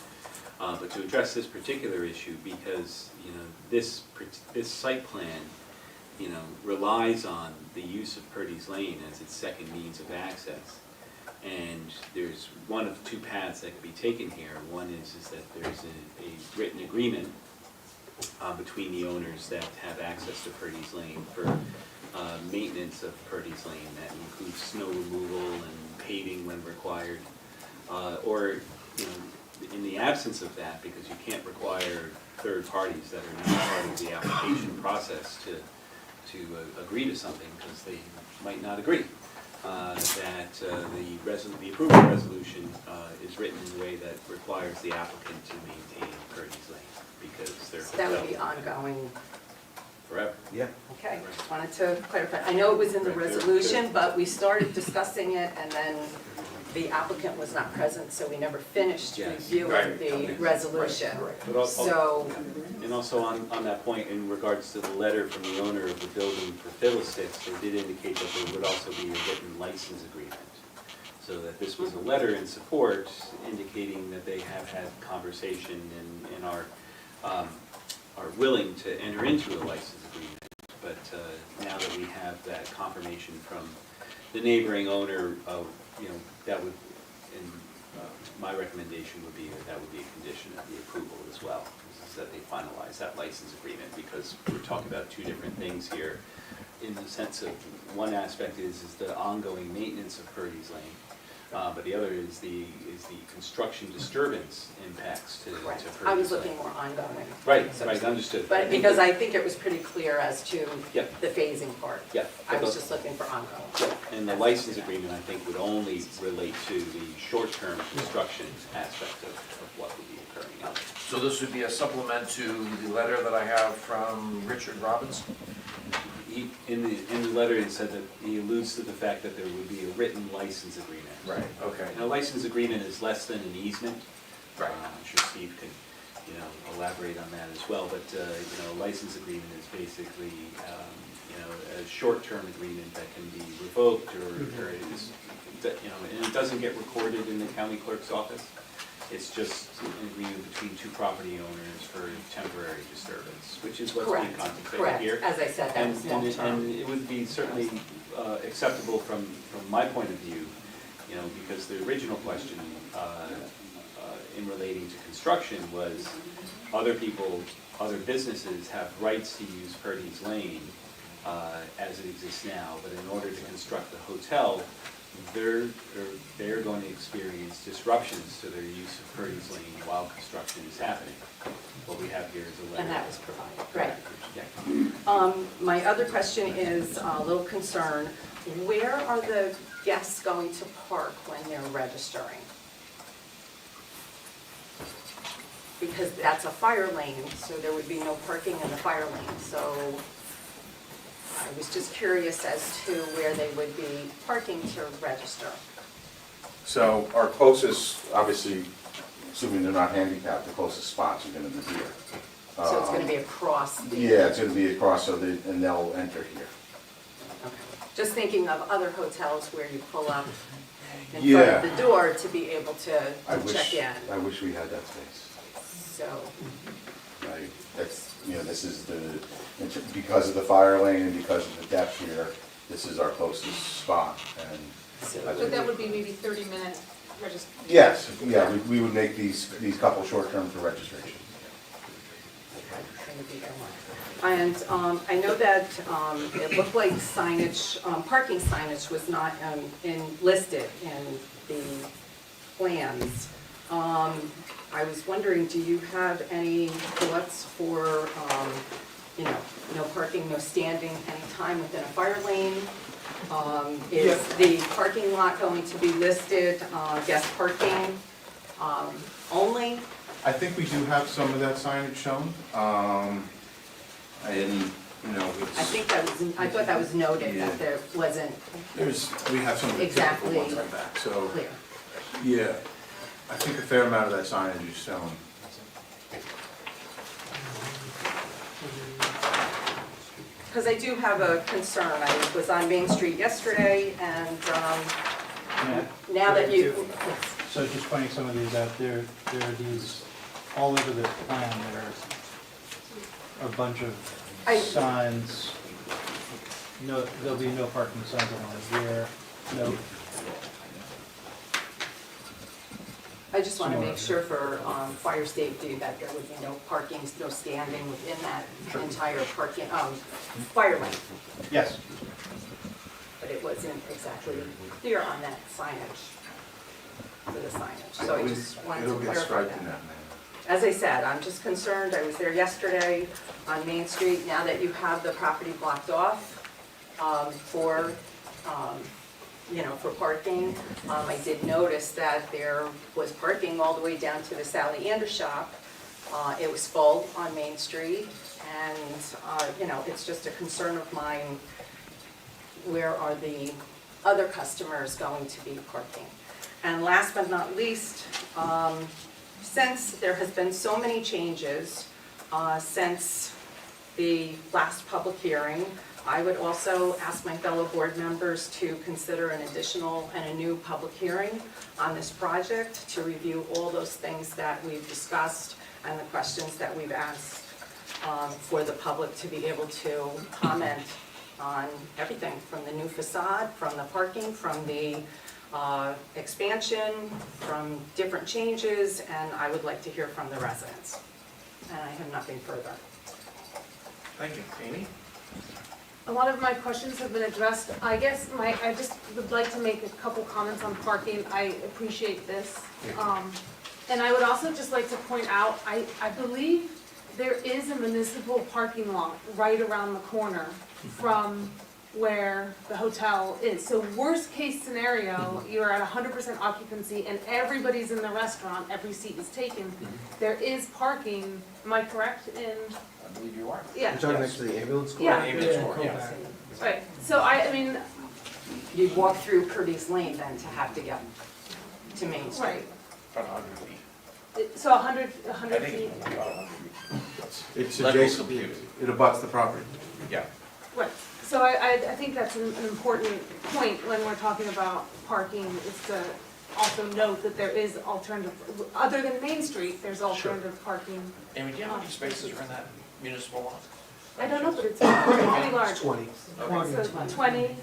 But to address this particular issue, because, this site plan, relies on the use of Purdy's Lane as its second means of access. And there's one of 2 paths that could be taken here. One is that there's a written agreement between the owners that have access to Purdy's Lane for maintenance of Purdy's Lane. That includes snow removal and paving when required. Or, in the absence of that, because you can't require third parties that are not part of the application process to agree to something because they might not agree. That the approval resolution is written in a way that requires the applicant to maintain Purdy's Lane because they're. So that would be ongoing. Forever. Yeah. Okay, just wanted to clarify. I know it was in the Right there, resolution, good. but we started discussing it and then the applicant was not present, so we never finished Yes. reviewing Right. the resolution. But al- So, And also on that point, in regards to the letter from the owner of the building for Fiddlesticks, they did indicate that there would also be a written license agreement. So that this was a letter in support indicating that they have had conversation and are willing to enter into a license agreement. But now that we have that confirmation from the neighboring owner, that would, and my recommendation would be that would be a condition of the approval as well, is that they finalize that license agreement, because we're talking about 2 different things here. In the sense of, one aspect is the ongoing maintenance of Purdy's Lane, but the other is the construction disturbance impacts to correct. Purdy's I was Lane. looking more ongoing. Right, So to right, speak. understood. But because I think it was pretty clear as to Yep. the phasing part. Yeah. I was just looking for ongoing. And the license agreement, I think, would only relate to the short-term construction aspect of what would be occurring out there. So this would be a supplement to the letter that I have from Richard Robbins? In the letter, it said that he alludes to the fact that there would be a written license agreement. Right, okay. And a license agreement is less than an easement. Right. I'm sure Steve could, elaborate on that as well, but, a license agreement is basically, a short-term agreement that can be revoked or is, and it doesn't get recorded in the county clerk's office. It's just an agreement between 2 property owners for temporary disturbance, which is what's being contemplated here. Correct, as I said, that was long-term. And it would be certainly acceptable from my point of view, because the original question in relating to construction was other people, other businesses have rights to use Purdy's Lane as it exists now, but in order to construct the hotel, they're going to experience disruptions to their use of Purdy's Lane while construction is happening. What we have here is a letter. And that was provided, right. Yeah. My other question is a little concern. Where are the guests going to park when they're registering? Because that's a fire lane, so there would be no parking in the fire lane. So I was just curious as to where they would be parking to register. So our closest, obviously, assuming they're not handicapped, the closest spots are gonna be here. So it's going to be across the... Yeah, it's gonna be across, and they'll enter here. Okay. Just thinking of other hotels where you pull up in front Yeah. of the door to be able to check in. I wish we had that space. So, That's, this is because of the fire lane and because of the depth here, this is our closest spot, and. But that would be maybe 30-minute registration. Yes, yeah, we would make these couple short-term for registration. and I know that it looked like signage, parking signage was not listed in the plans. I was wondering, do you have any thoughts for, no parking, no standing anytime within a fire lane? Is the parking lot going to be listed, guest parking only? I think we do have some of that signage shown, and, I think that was, I thought that was noted, that there wasn't we have some of the typical exactly ones like that, so, clear. yeah, I think a fair amount of that signage is shown. Because I do have a concern. I was on Main Street yesterday, and now that you... So just pointing some of these out, there are these, all over the plan, there are a bunch of signs. No, there'll be no parking signs on here, no. I just want to make sure for fire safety that there would be no parking, no standing within that entire parking, fire lane. Yes. But it wasn't exactly clear on that signage, for the signage. So I just wanted to It'll get clarify striped that. in that manner. As I said, I'm just concerned. I was there yesterday on Main Street. Now that you have the property blocked off for parking, I did notice that there was parking all the way down to the SallyeAnder shop. It was full on Main Street, and it's just a concern of mine. Where are the other customers going to be parking? And last but not least, since there has been so many changes since the last public hearing, I would also ask my fellow board members to consider an additional and a new public hearing on this project to review all those things that we've discussed and the questions that we've asked for the public to be able to comment on everything from the new facade, from the parking, from the expansion, from different changes, and I would like to hear from the residents. And I have nothing further. Thank you. Amy? A lot of my questions have been addressed. I guess I just would like to make a couple comments on parking. I appreciate this. And I would also just like to point out, I believe there is a municipal parking lot right around the corner from where the hotel is. So worst case scenario, you're at 100% occupancy and everybody's in the restaurant, every seat is taken. There is parking, am I correct in? I believe you are. Yeah. You're talking next to the ambulance corps? Yeah. Ambulance corps, yeah. Right, so I mean, You'd walk through Purdy's Lane then to have to get to Main Street. right, About 100 feet. so 100 I think feet, it's about 100 feet. It's Level adjacent, computed. it abuts the property. Yeah. right. So I think that's an important point when we're talking about parking, is to also note that there is alternative, other than Main Street, there's alternative parking. Amy, do you know how many spaces are in that municipal lot? I don't know, but it's pretty large. It's 20. So 20.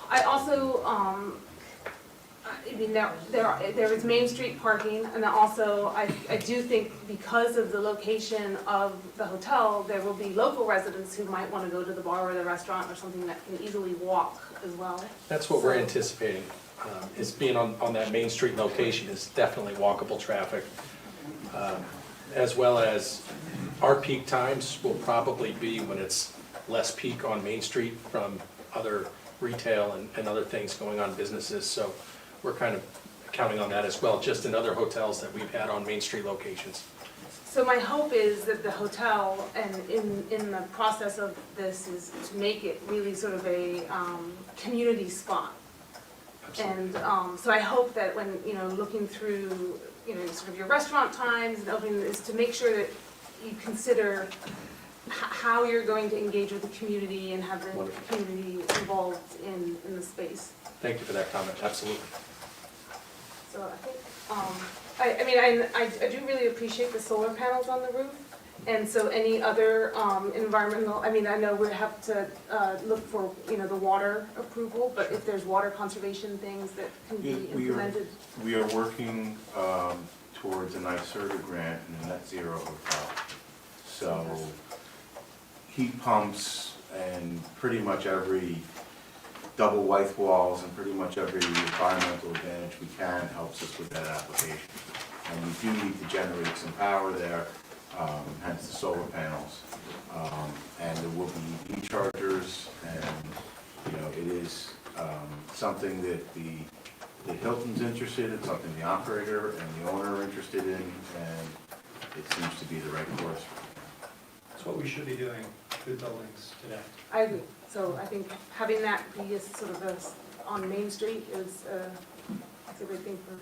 I also, I mean, there is Main Street parking, and then also, I do think because of the location of the hotel, there will be local residents who might want to go to the bar or the restaurant or something that can easily walk as well. That's what we're So- anticipating, is being on that Main Street location is definitely walkable traffic. As well as our peak times will probably be when it's less peak on Main Street from other retail and other things going on, businesses. So we're kind of counting on that as well, just in other hotels that we've had on Main Street locations. So my hope is that the hotel, and in the process of this, is to make it really sort of a community spot. And so I hope that when, you know, looking through, you know, sort of your restaurant times and opening, is to make sure that you consider how you're going to engage with the community and have the community involved in the space. Thank you for that comment, absolutely. So I think, I do really appreciate the solar panels on the roof. And so any other environmental, I mean, I know we have to look for, you know, the water approval, but if there's water conservation things that can be implemented. We are working towards a NYSERDA grant in a net zero hotel. So heat pumps and pretty much every double white walls and pretty much every environmental advantage we can helps us with that application. And we do need to generate some power there, hence the solar panels. And there will be EV chargers, and you know, it is something that the Hilton's interested in, something the operator and the owner are interested in, and it seems to be the right course. That's what we should be doing with buildings today. I agree. So I think having that be a sort of on Main Street is a great thing for.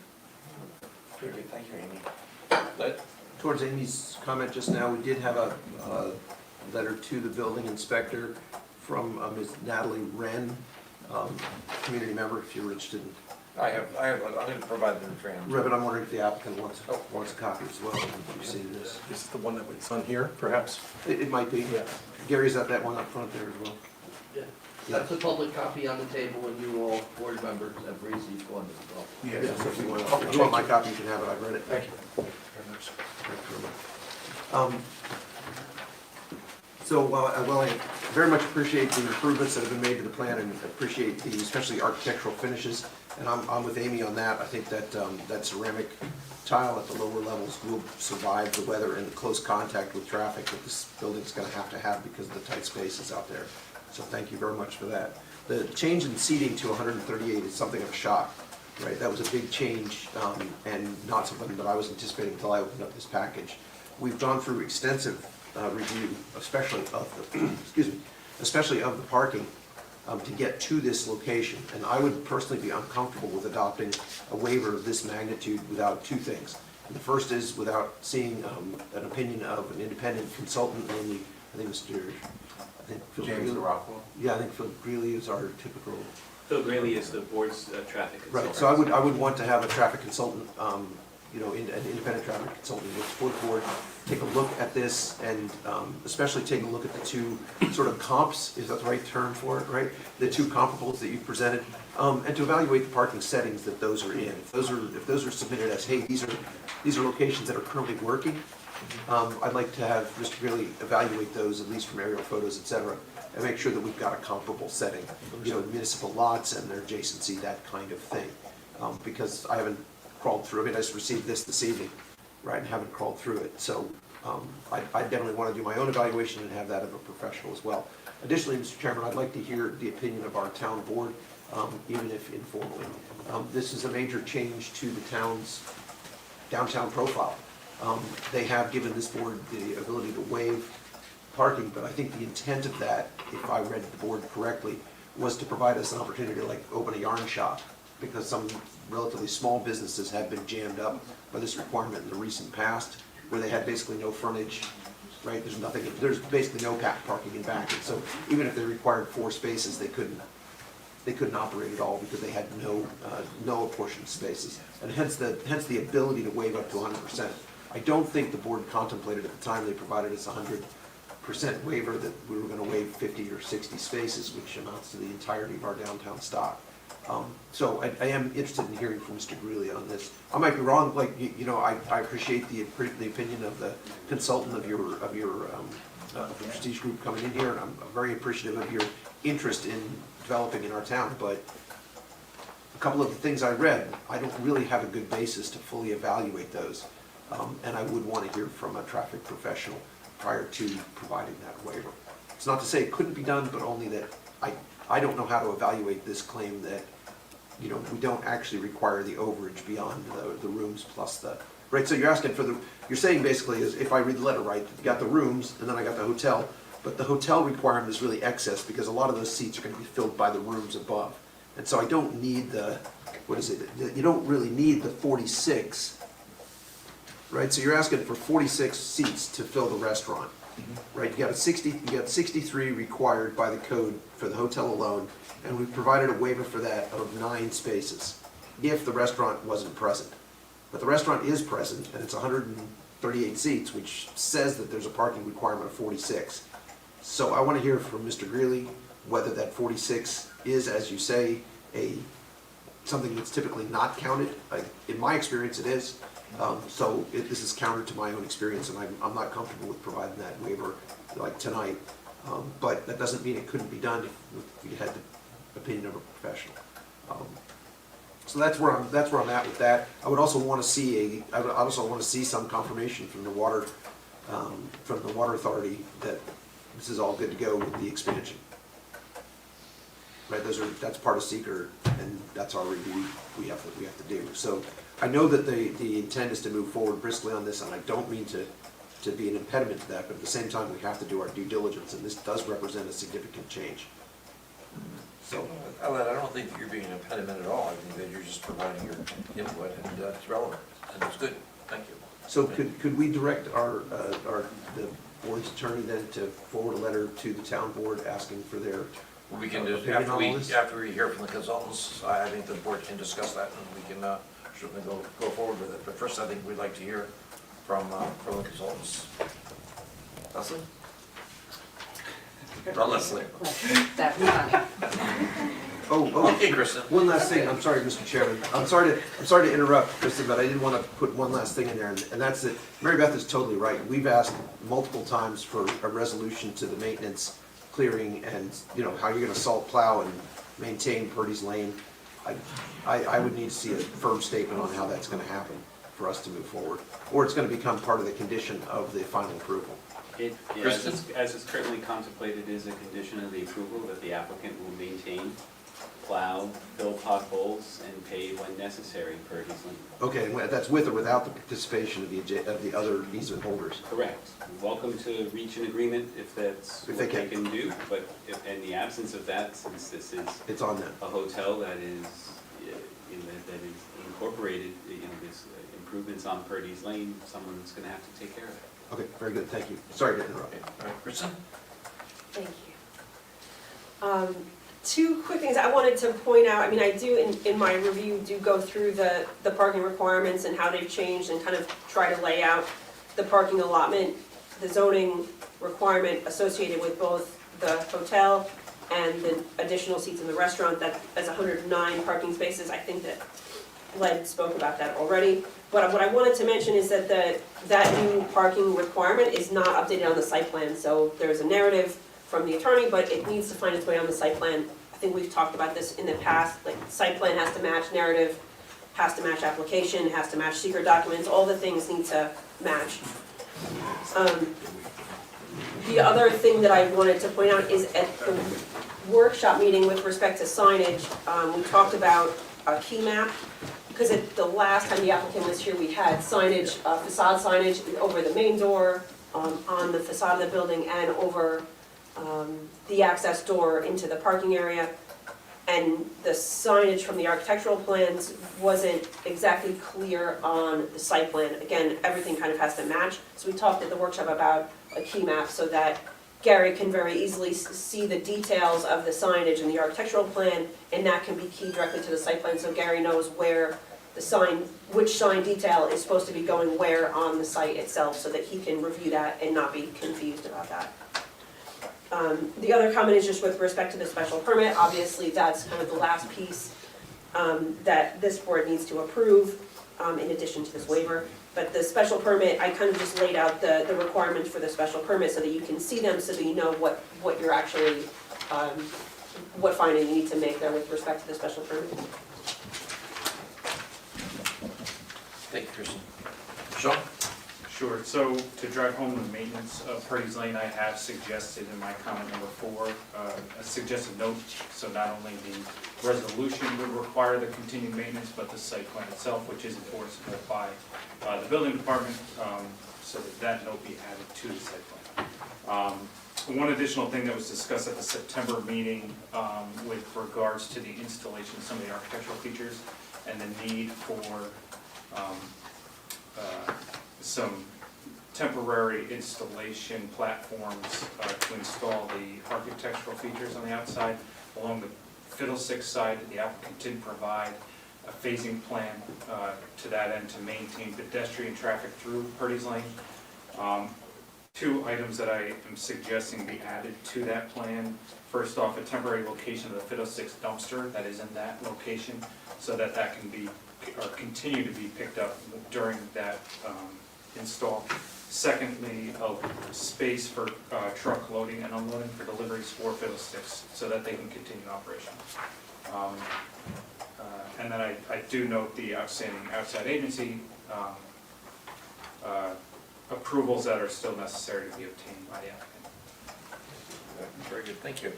Very good, thank you, Amy. Towards Amy's comment just now, we did have a letter to the building inspector from Ms. Natalie Wren, community member, if you're interested in. I'm going to provide the transcript. Revit, I'm wondering if the applicant wants a copy as well, if you've seen this. This is the one that was on here, perhaps? It might be. Yeah. Gary's got that one up front there as well. Yeah, that's a public copy on the table, and you all board members have received one as well. Yeah, so if you want my copy, you can have it, I've read it. Thank you. So while I very much appreciate the improvements that have been made to the plan and appreciate the, especially architectural finishes, and I'm with Amy on that, I think that that ceramic tile at the lower levels will survive the weather and the close contact with traffic that this building's gonna have to have because of the tight spaces out there. So thank you very much for that. The change in seating to 138 is something of a shock, right? That was a big change and not something that I was anticipating until I opened up this package. We've gone through extensive review, especially of the, excuse me, especially of the parking to get to this location. And I would personally be uncomfortable with adopting a waiver of this magnitude without two things. And the first is without seeing an opinion of an independent consultant, namely, I think Phil James Greeley. Rockwell? Yeah, I think Phil Greeley is our typical. Phil Greeley is the board's traffic consultant. Right, so I would want to have a traffic consultant, you know, an independent traffic consultant with the board, take a look at this and especially take a look at the two sort of comps, is that the right term for it, right? The two comparables that you presented, and to evaluate the parking settings that those are in. If those are submitted as, hey, these are locations that are currently working, I'd like to have Mr. Greeley evaluate those, at least from aerial photos, et cetera, and make sure that we've got a comparable setting. You know, municipal lots and their adjacency, that kind of thing. Because I haven't crawled through it, I just received this evening, right, and haven't crawled through it. So I definitely want to do my own evaluation and have that of a professional as well. Additionally, Mr. Chairman, I'd like to hear the opinion of our town board, even if informally. This is a major change to the town's downtown profile. They have given this board the ability to waive parking, but I think the intent of that, if I read the board correctly, was to provide us an opportunity to like open a yarn shop, because some relatively small businesses have been jammed up by this requirement in the recent past, where they had basically no frontage, right? There's basically no parking in back. And so even if they required 4 spaces, they couldn't operate at all because they had no apportioned spaces. And hence the ability to waive up to 100%. I don't think the board contemplated at the time they provided us 100% waiver that we were going to waive 50 or 60 spaces, which amounts to the entirety of our downtown stock. So I am interested in hearing from Mr. Greeley on this. I might be wrong, like, you know, I appreciate the opinion of the consultant of your prestige group coming in here, and I'm very appreciative of your interest in developing in our town, but a couple of the things I read, I don't really have a good basis to fully evaluate those. And I would want to hear from a traffic professional prior to providing that waiver. It's not to say it couldn't be done, but only that I don't know how to evaluate this claim that, you know, we don't actually require the overage beyond the rooms plus the, right? So you're asking for the, you're saying basically is, if I read the letter right, you got the rooms and then I got the hotel, but the hotel requirement is really excess because a lot of those seats are going to be filled by the rooms above. And so I don't need the, what is it, you don't really need the 46, right? So you're asking for 46 seats to fill the restaurant, right? You got 63 required by the code for the hotel alone, and we provided a waiver for that of 9 spaces, if the restaurant wasn't present. But the restaurant is present, and it's 138 seats, which says that there's a parking requirement of 46. So I want to hear from Mr. Greeley whether that 46 is, as you say, something that's typically not counted. In my experience, it is. So this is counter to my own experience, and I'm not comfortable with providing that waiver like tonight. But that doesn't mean it couldn't be done if you had the opinion of a professional. So that's where I'm at with that. I would also want to see some confirmation from the water authority that this is all good to go with the expansion. Right, that's part of seeker, and that's our review we have to do. So I know that the intent is to move forward briskly on this, and I don't mean to be an impediment to that, but at the same time, we have to do our due diligence, and this does represent a significant change. So, I don't think that you're being an impediment at all. I think that you're just providing your input, and it's relevant, and it's good. Thank you. So could we direct the board's attorney then to forward a letter to the town board asking for their We can, opinion on all this? after we hear from the consultants, I think the board can discuss that, and we can certainly go forward with it. But first, I think we'd like to hear from the consultants. Leslie? Not Leslie. That'd be funny. Okay, Kristen. One last thing, I'm sorry, Mr. Chairman. I'm sorry to interrupt, Kristen, but I did want to put one last thing in there, and that's that Mary Beth is totally right. We've asked multiple times for a resolution to the maintenance clearing and, you know, how you're going to salt plow and maintain Purdy's Lane. I would need to see a firm statement on how that's going to happen for us to move forward, or it's going to become part of the condition of the final approval. As it's currently contemplated, is a condition of the approval that the applicant will maintain, plow, fill potholes, and pave when necessary per his lane. Okay, and that's with or without the participation of the other easement holders? Correct. Welcome to reach an agreement if that's what they can do, but in the absence of that, since this is it's on them. A hotel that is that is incorporated, this improvements on Purdy's Lane, someone's going to have to take care of it. Okay, very good, thank you. Sorry to interrupt. All right, Kristen? Thank you. 2 quick things I wanted to point out. I mean, I do, in my review, do go through the parking requirements and how they've changed and kind of try to lay out the parking allotment, the zoning requirement associated with both the hotel and the additional seats in the restaurant. That as 109 parking spaces. I think that Len spoke about that already. But what I wanted to mention is that that new parking requirement is not updated on the site plan. So there's a narrative from the attorney, but it needs to find its way on the site plan. I think we've talked about this in the past, like site plan has to match narrative, has to match application, has to match secret documents, all the things need to match. The other thing that I wanted to point out is at the workshop meeting with respect to signage, we talked about a key map, because the last time the applicant was here, we had signage, facade signage over the main door, on the facade of the building, and over the access door into the parking area. And the signage from the architectural plans wasn't exactly clear on the site plan. Again, everything kind of has to match. So we talked at the workshop about a key map so that Gary can very easily see the details of the signage in the architectural plan, and that can be keyed directly to the site plan, so Gary knows where the sign, which sign detail is supposed to be going where on the site itself, so that he can review that and not be confused about that. The other comment is just with respect to the special permit. Obviously, that's kind of the last piece that this board needs to approve, in addition to this waiver. But the special permit, I kind of just laid out the requirements for the special permit so that you can see them, so that you know what you're actually, what finding you need to make there with respect to the special permit. Thank you, Kristen. Sean? Sure, so to drive home the maintenance of Purdy's Lane, I have suggested in my comment number 4, a suggested note, so not only the resolution would require the continued maintenance, but the site plan itself, which is enforceable by the building department, so that note be added to the site plan. One additional thing that was discussed at the September meeting with regards to the installation of some of the architectural features and the need for some temporary installation platforms to install the architectural features on the outside. Along the Fiddlesticks side, the applicant did provide a phasing plan to that end to maintain pedestrian traffic through Purdy's Lane. 2 items that I am suggesting be added to that plan. First off, a temporary location of the Fiddlesticks dumpster that is in that location, so that that can be, or continue to be picked up during that install. Secondly, a space for truck loading and unloading for deliveries for Fiddlesticks, so that they can continue operation. And then I do note the outstanding outside agency approvals that are still necessary to be obtained by the applicant. Very good, thank you.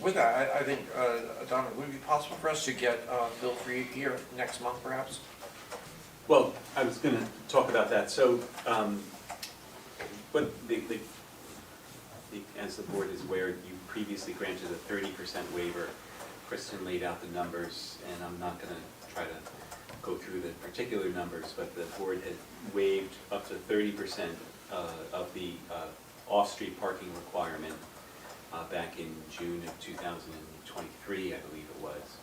With that, I think, Donna, would it be possible for us to get Bill Free here next month, perhaps? Well, I was going to talk about that. So, as the board is aware, you previously granted a 30% waiver. Kristen laid out the numbers, and I'm not going to try to go through the particular numbers, but the board had waived up to 30% of the off-street parking requirement back in June of 2023, I believe it was.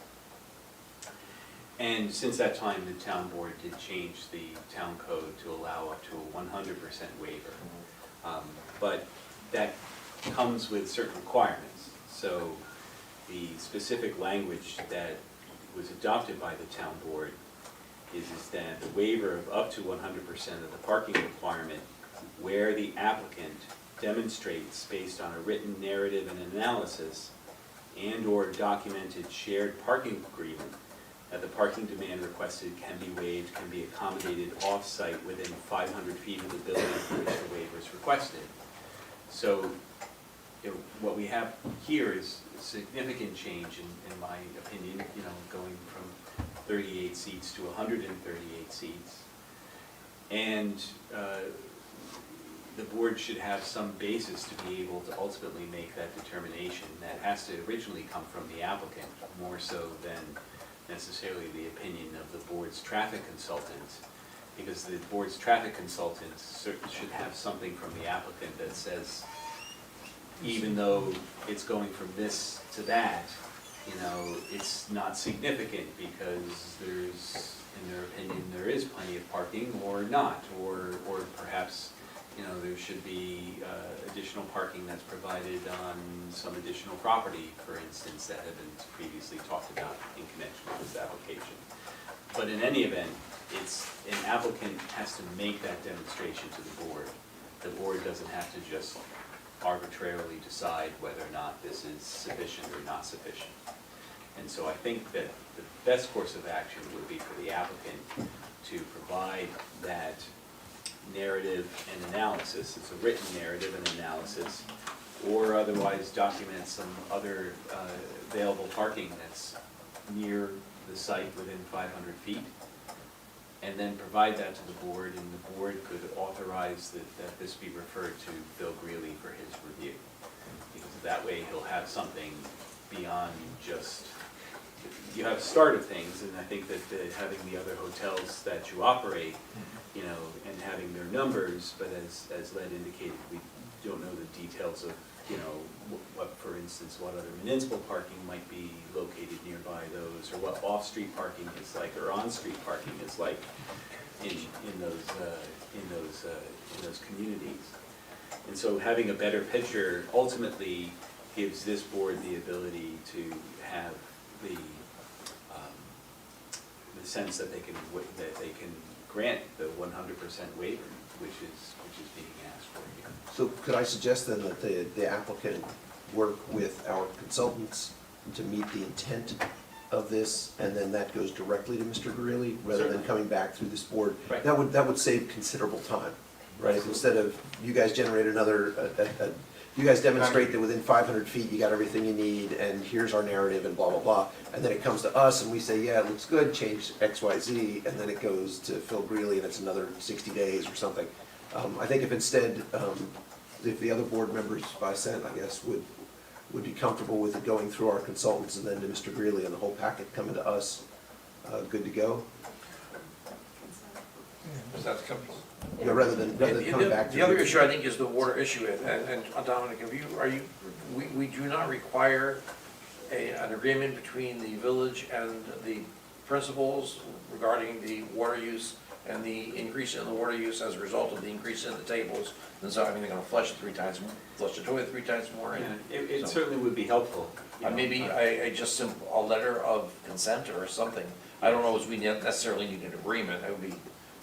And since that time, the town board did change the town code to allow up to a 100% waiver. But that comes with certain requirements. So the specific language that was adopted by the town board is that the waiver of up to 100% of the parking requirement where the applicant demonstrates based on a written narrative and analysis and/or documented shared parking agreement that the parking demand requested can be waived, can be accommodated off-site within 500 feet of the building for which the waiver is requested. So what we have here is a significant change in my opinion, going from 38 seats to 138 seats. And the board should have some basis to be able to ultimately make that determination. That has to originally come from the applicant, more so than necessarily the opinion of the board's traffic consultant, because the board's traffic consultant should have something from the applicant that says, even though it's going from this to that, it's not significant because there's, in their opinion, there is plenty of parking or not, or perhaps there should be additional parking that's provided on some additional property, for instance, that had been previously talked about in connection with this application. But in any event, an applicant has to make that demonstration to the board. The board doesn't have to just arbitrarily decide whether or not this is sufficient or not sufficient. And so I think that the best course of action would be for the applicant to provide that narrative and analysis. It's a written narrative and analysis, or otherwise document some other available parking that's near the site within 500 feet, and then provide that to the board, and the board could authorize that this be referred to Bill Greeley for his review. Because that way he'll have something beyond just, you have a start of things, and I think that having the other hotels that you operate, and having their numbers, but as Led indicated, we don't know the details of, what, for instance, what other municipal parking might be located nearby those, or what off-street parking is like, or on-street parking is like in those communities. And so having a better picture ultimately gives this board the ability to have the the sense that they can, grant the 100% waiver, which is being asked for here. So could I suggest then that the applicant work with our consultants to meet the intent of this, and then that goes directly to Mr. Greeley, rather than Certainly. coming back through this board? Right. That would save considerable time, right? Instead of you guys generate another, you guys demonstrate that within 500 feet you got everything you need, and here's our narrative and blah, blah, blah. And then it comes to us and we say, yeah, it looks good, change X, Y, Z, and then it goes to Phil Greeley and it's another 60 days or something. I think if instead, if the other board members by assent, I guess, would be comfortable with it going through our consultants and then to Mr. Greeley and the whole packet coming to us, good to go? Is that comfortable? Yeah, rather than coming back. The other issue, I think, is the water issue, and Dominic, we do not require an agreement between the village and the principals regarding the water use and the increase in the water use as a result of the increase in the tables, and so, I mean, they're gonna flush the toilet 3 times more. Yeah, and it so- certainly would be helpful. Maybe a letter of consent or something. I don't know if we necessarily need an agreement, I would be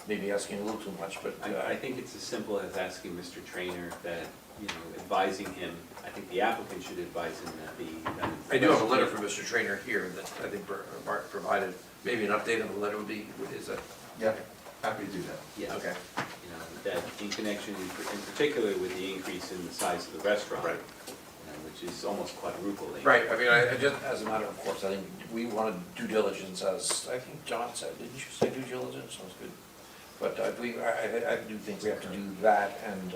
maybe asking a little too much, but. I think it's as simple as asking Mr. Trainer that, advising him, I think the applicant should advise him that the. I do have a letter from Mr. Trainer here that I think Mark provided. Maybe an update on the letter would be, is that? Yeah, happy to do that. Yes. Okay. That in connection, in particular with the increase in the size of the restaurant. Right. Which is almost quadrupling. Right, I mean, I just, as a matter of course, I think we wanted due diligence, as I think John said, didn't you say due diligence? Sounds good. But I do think we have to do that, and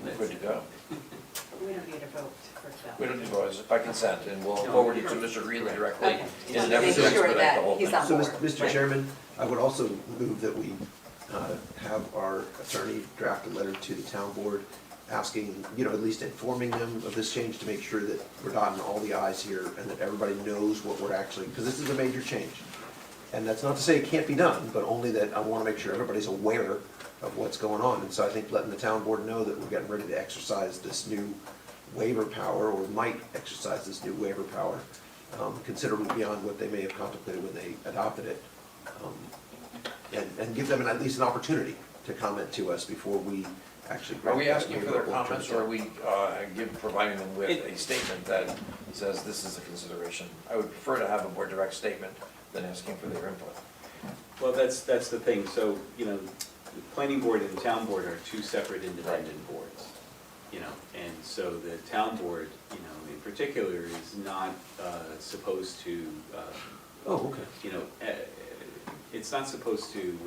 we're good to go. We don't need a vote for that. We don't need to vote, it's by consent, and we'll forward it to Mr. Greeley directly. Okay. in Just an effort make to sure expedite that the whole he's thing. on So, board. Mr. Chairman, I would also move that we have our attorney draft a letter to the town board asking, at least informing them of this change to make sure that we're dotting all the i's here and that everybody knows what we're actually, because this is a major change. And that's not to say it can't be done, but only that I want to make sure everybody's aware of what's going on. And so I think letting the town board know that we're getting ready to exercise this new waiver power, or might exercise this new waiver power, considerably beyond what they may have contemplated when they adopted it. And give them at least an opportunity to comment to us before we actually. Are we grant that asking for waiver their or turn it comments, or down. are we providing them with a statement that says this is a consideration? I would prefer to have a more direct statement than asking for their input. Well, that's the thing, so, the planning board and the town board are two separate independent boards. And so the town board, in particular, is not supposed to, Oh, okay. it's not supposed to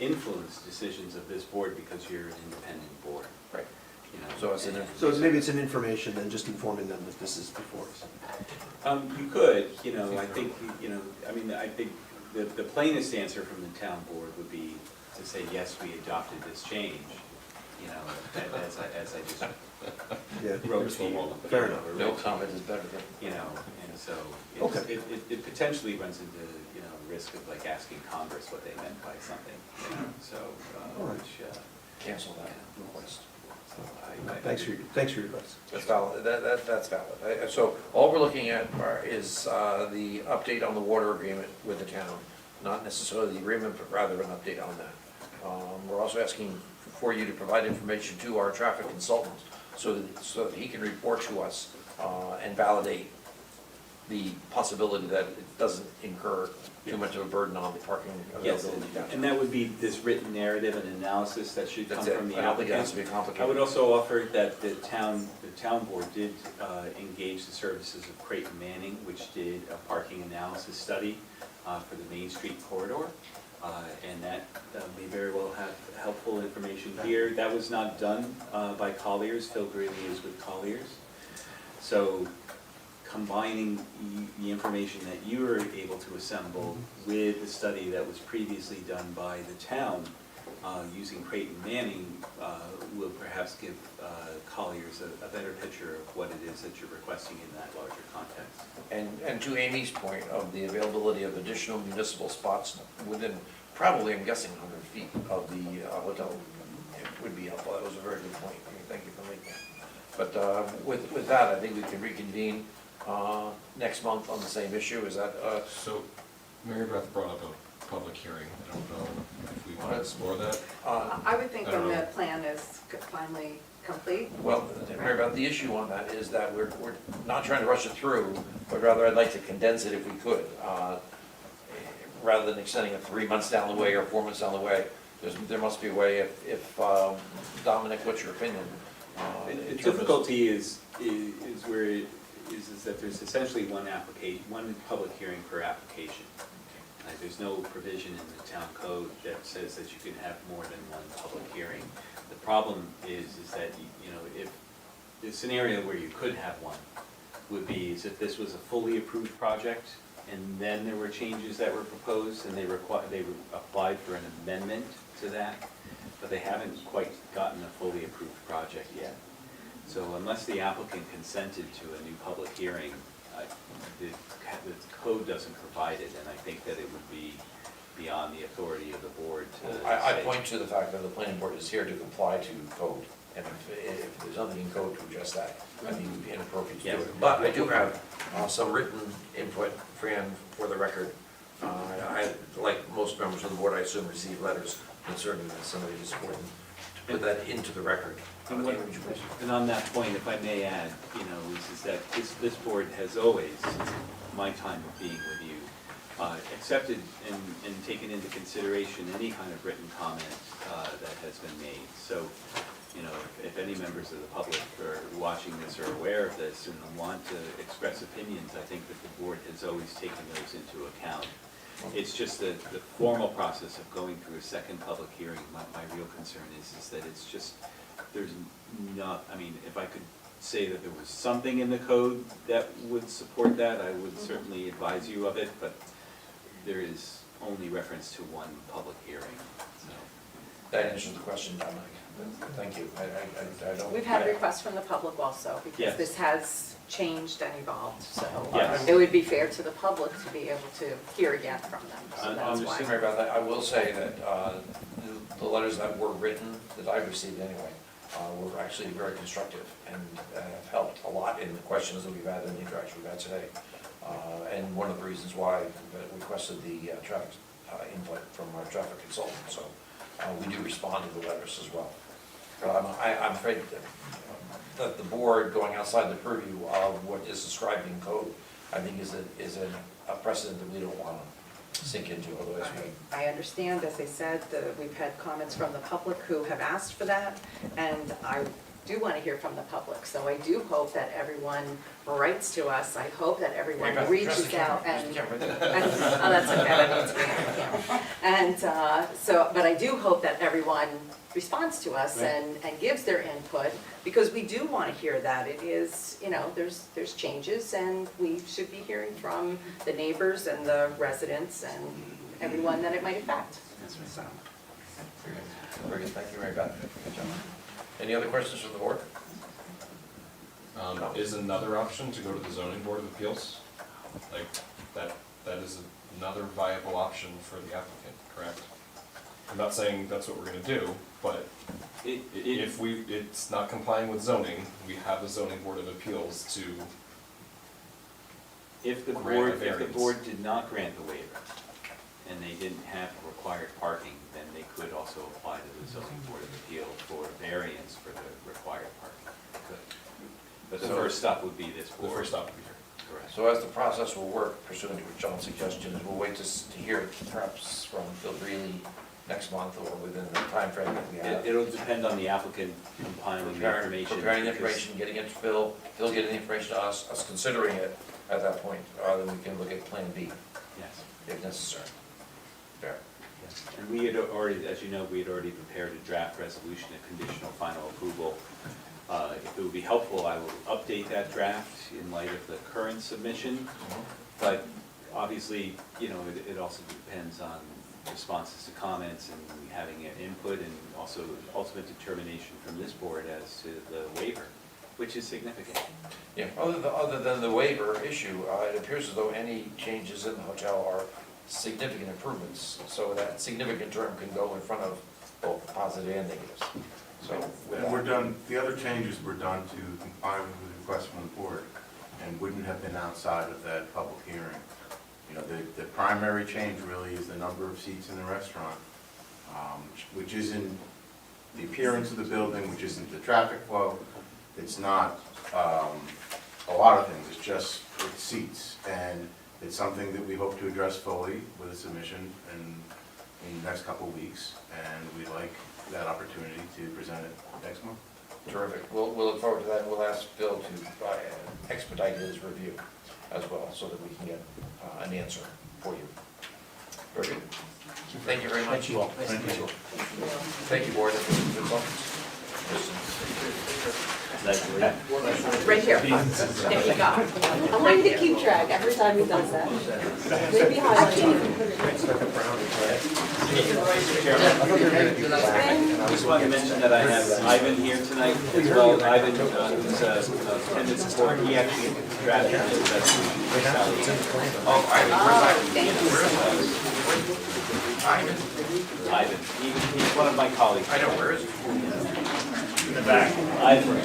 influence decisions of this board because you're an independent board. Right. So So maybe it's an information and just informing them that this is before us. You could, I think, I think the plainest answer from the town board would be to say, yes, we adopted this change, as I just Yeah. wrote to you. Fair enough. No comment is better than. And so Okay. it potentially runs into, risk of like asking Congress what they meant by something, so, All right. which, Cancel that request. Thanks for your advice. That's valid, that's valid. So all we're looking at is the update on the water agreement with the town, not necessarily the agreement, but rather an update on that. We're also asking for you to provide information to our traffic consultant so that he can report to us and validate the possibility that it doesn't incur too much of a burden on the parking yes, availability downtown. and that would be this written narrative and analysis that should come That's it. from the I don't think it has applicant. to be complicated. I would also offer that the town board did engage the services of Creighton Manning, which did a parking analysis study for the Main Street corridor. And that may very well have helpful information here. That was not done by Colliers. Phil Greeley is with Colliers. So combining the information that you were able to assemble with the study that was previously done by the town using Creighton Manning will perhaps give Colliers a better picture of what it is that you're requesting in that larger context. And to Amy's point of the availability of additional municipal spots within, probably, I'm guessing, 100 feet of the hotel, it would be helpful. That was a very good point. I mean, thank you for making that. But with that, I think we can reconvene next month on the same issue. Is that? So Mary Beth brought up public hearing. I don't know if we want to explore that. I would think I don't when the know. plan is finally complete. Well, Mary Beth, the issue on that is that we're not trying to rush it through, but rather I'd like to condense it if we could. Rather than extending it 3 months down the way or 4 months down the way, there must be a way, if Dominic, what's your opinion? The in terms of- difficulty is where it is that there's essentially one public hearing per application. There's no provision in the town code that says that you can have more than one public hearing. The problem is that, you know, if the scenario where you could have one would be is if this was a fully approved project and then there were changes that were proposed and they applied for an amendment to that, but they haven't quite gotten a fully approved project yet. So unless the applicant consented to a new public hearing, the code doesn't provide it, and I think that it would be beyond the authority of the board to I say- point to the fact that the planning board is here to comply to code, and if there's nothing in code to address that, I think it would be inappropriate to do Yes. it. But I do have some written input, Fran, for the record. I, like most members of the board, I assume, receive letters concerning that somebody is important to put that into the record. And what- Would you please? And on that point, if I may add, you know, is that this board has always, since my time of being with you, accepted and taken into consideration any kind of written comment that has been made. So, you know, if any members of the public are watching this or aware of this and want to express opinions, I think that the board has always taken those into account. It's just the formal process of going through a second public hearing, my real concern is that it's just, there's not, I mean, if I could say that there was something in the code that would support that, I would certainly advise you of it, but there is only reference to one public hearing, so. That answers the question, Dominic. Thank you. I don't. We've had requests from the public also, because Yes. this has changed and evolved, so Yes. it would be fair to the public to be able to hear again from them, so that's why. Sorry about that. I will say that the letters that were written, that I've received anyway, were actually very constructive and have helped a lot in the questions that we've had and the interaction we've had today. And one of the reasons why I requested the traffic input from our traffic consultant, so we do respond to the letters as well. I'm afraid that the board going outside the purview of what is described in code, I think is a precedent that we don't want to sink into, otherwise we. I understand, as I said, we've had comments from the public who have asked for that, and I do want to hear from the public, so I do hope that everyone writes to us, I hope that everyone reaches out and. Oh, that's okay, that needs to be on the camera. And but I do hope that everyone responds to us and gives their input, because we do want to hear that. It is, you know, there's changes, and we should be hearing from the neighbors and the residents and everyone that it might affect. So. Very good, thank you, Mary Beth. Good job. Any other questions from the board? Is another option to go to the zoning board of appeals? Like, that is another viable option for the applicant, correct? I'm not saying that's what we're gonna do, but if it's not complying with zoning, we have the zoning board of appeals to If the grant a board variance. did not grant the waiver, and they didn't have required parking, then they could also apply to the zoning board of appeal for variance for the required parking. They could. But the So- first stop would be this The board. first stop would be here. Correct. So as the process will work, pursuant to what John's suggestion is, we'll wait to hear perhaps from Phil Greeley next month or within the timeframe that we have. It'll depend on the applicant compiling the information. Preparing the because- information, getting it to Phil, Phil getting the information to us considering it at that point, then we can look at Plan B Yes. if necessary. Fair. Yes. And we had already, as you know, we had already prepared a draft resolution, a conditional final approval. If it would be helpful, I will update that draft in light of the current submission. But obviously, you know, it also depends on responses to comments and having an input and also ultimate determination from this board as to the waiver, which is significant. Yeah, other than the waiver issue, it appears as though any changes in the hotel are significant improvements, so that significant term can go in front of both positive and negatives. So with And we're that- done, the other changes were done to comply with the request from the board and wouldn't have been outside of that public hearing. You know, the primary change really is the number of seats in the restaurant, which isn't the appearance of the building, which isn't the traffic flow. It's not a lot of things, it's just it's seats. And it's something that we hope to address fully with a submission in the next couple of weeks. And we'd like that opportunity to present it next month. Terrific. We'll look forward to that. We'll ask Bill to expedite his review as well, so that we can get an answer for you. Very good. Thank you very much. Thank you all. Thank you. Thank you, board of consultants. Right here. There you go. I want you to keep track every time he does that. Maybe highlight. I just wanted to mention that I have Ivan here tonight as well. Ivan, who's a tenant support, he actually drafted the resolution for SallyeAnder. Oh, Ivan, Thank you. Ivan, he's one of my colleagues. I know, where is it? In the back. Ivan.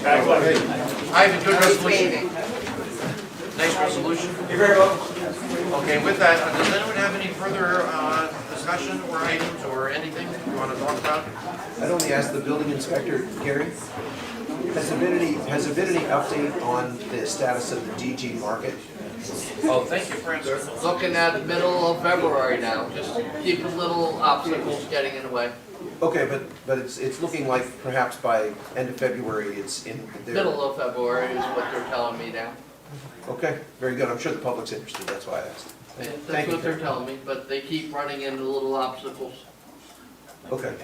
Ivan, good resolution. Nice resolution. You're very welcome. Okay, with that, does anyone have any further discussion or items or anything you want to talk about? I'd only ask the building inspector, Gary, has there been any update on the status of the DG market? Oh, thank you for answering. Looking at the middle of February now, just keeping little obstacles getting in the way. Okay, but it's looking like perhaps by end of February it's in there. Middle of February is what they're telling me now. Okay, very good. I'm sure the public's interested, that's why I asked. That's Thank you. what they're telling me, but they keep running into little obstacles. Okay.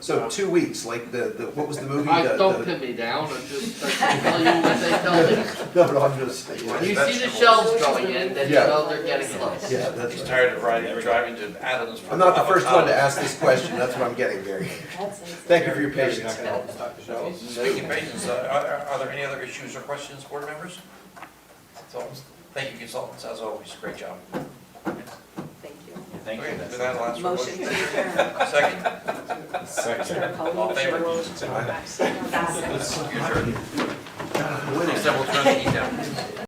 So 2 weeks, like what was the movie? Don't pin me down, I just tell you what they tell me. No, I'm just. When you see the shelves going in, then you know they're getting close. Yeah, that's. He's tired of driving to Adams. I'm not the first one to ask this question, that's what I'm getting, Gary. Thank you for your patience. Speaking of patience, are there any other issues or questions, board members? Thank you, consultants, as always, great job. Thank you. Thank Okay, you. with that, I'll ask for a Motion motion. to adjourn. Second, Second. all in favor? Your turn. Next time we'll turn the heat down.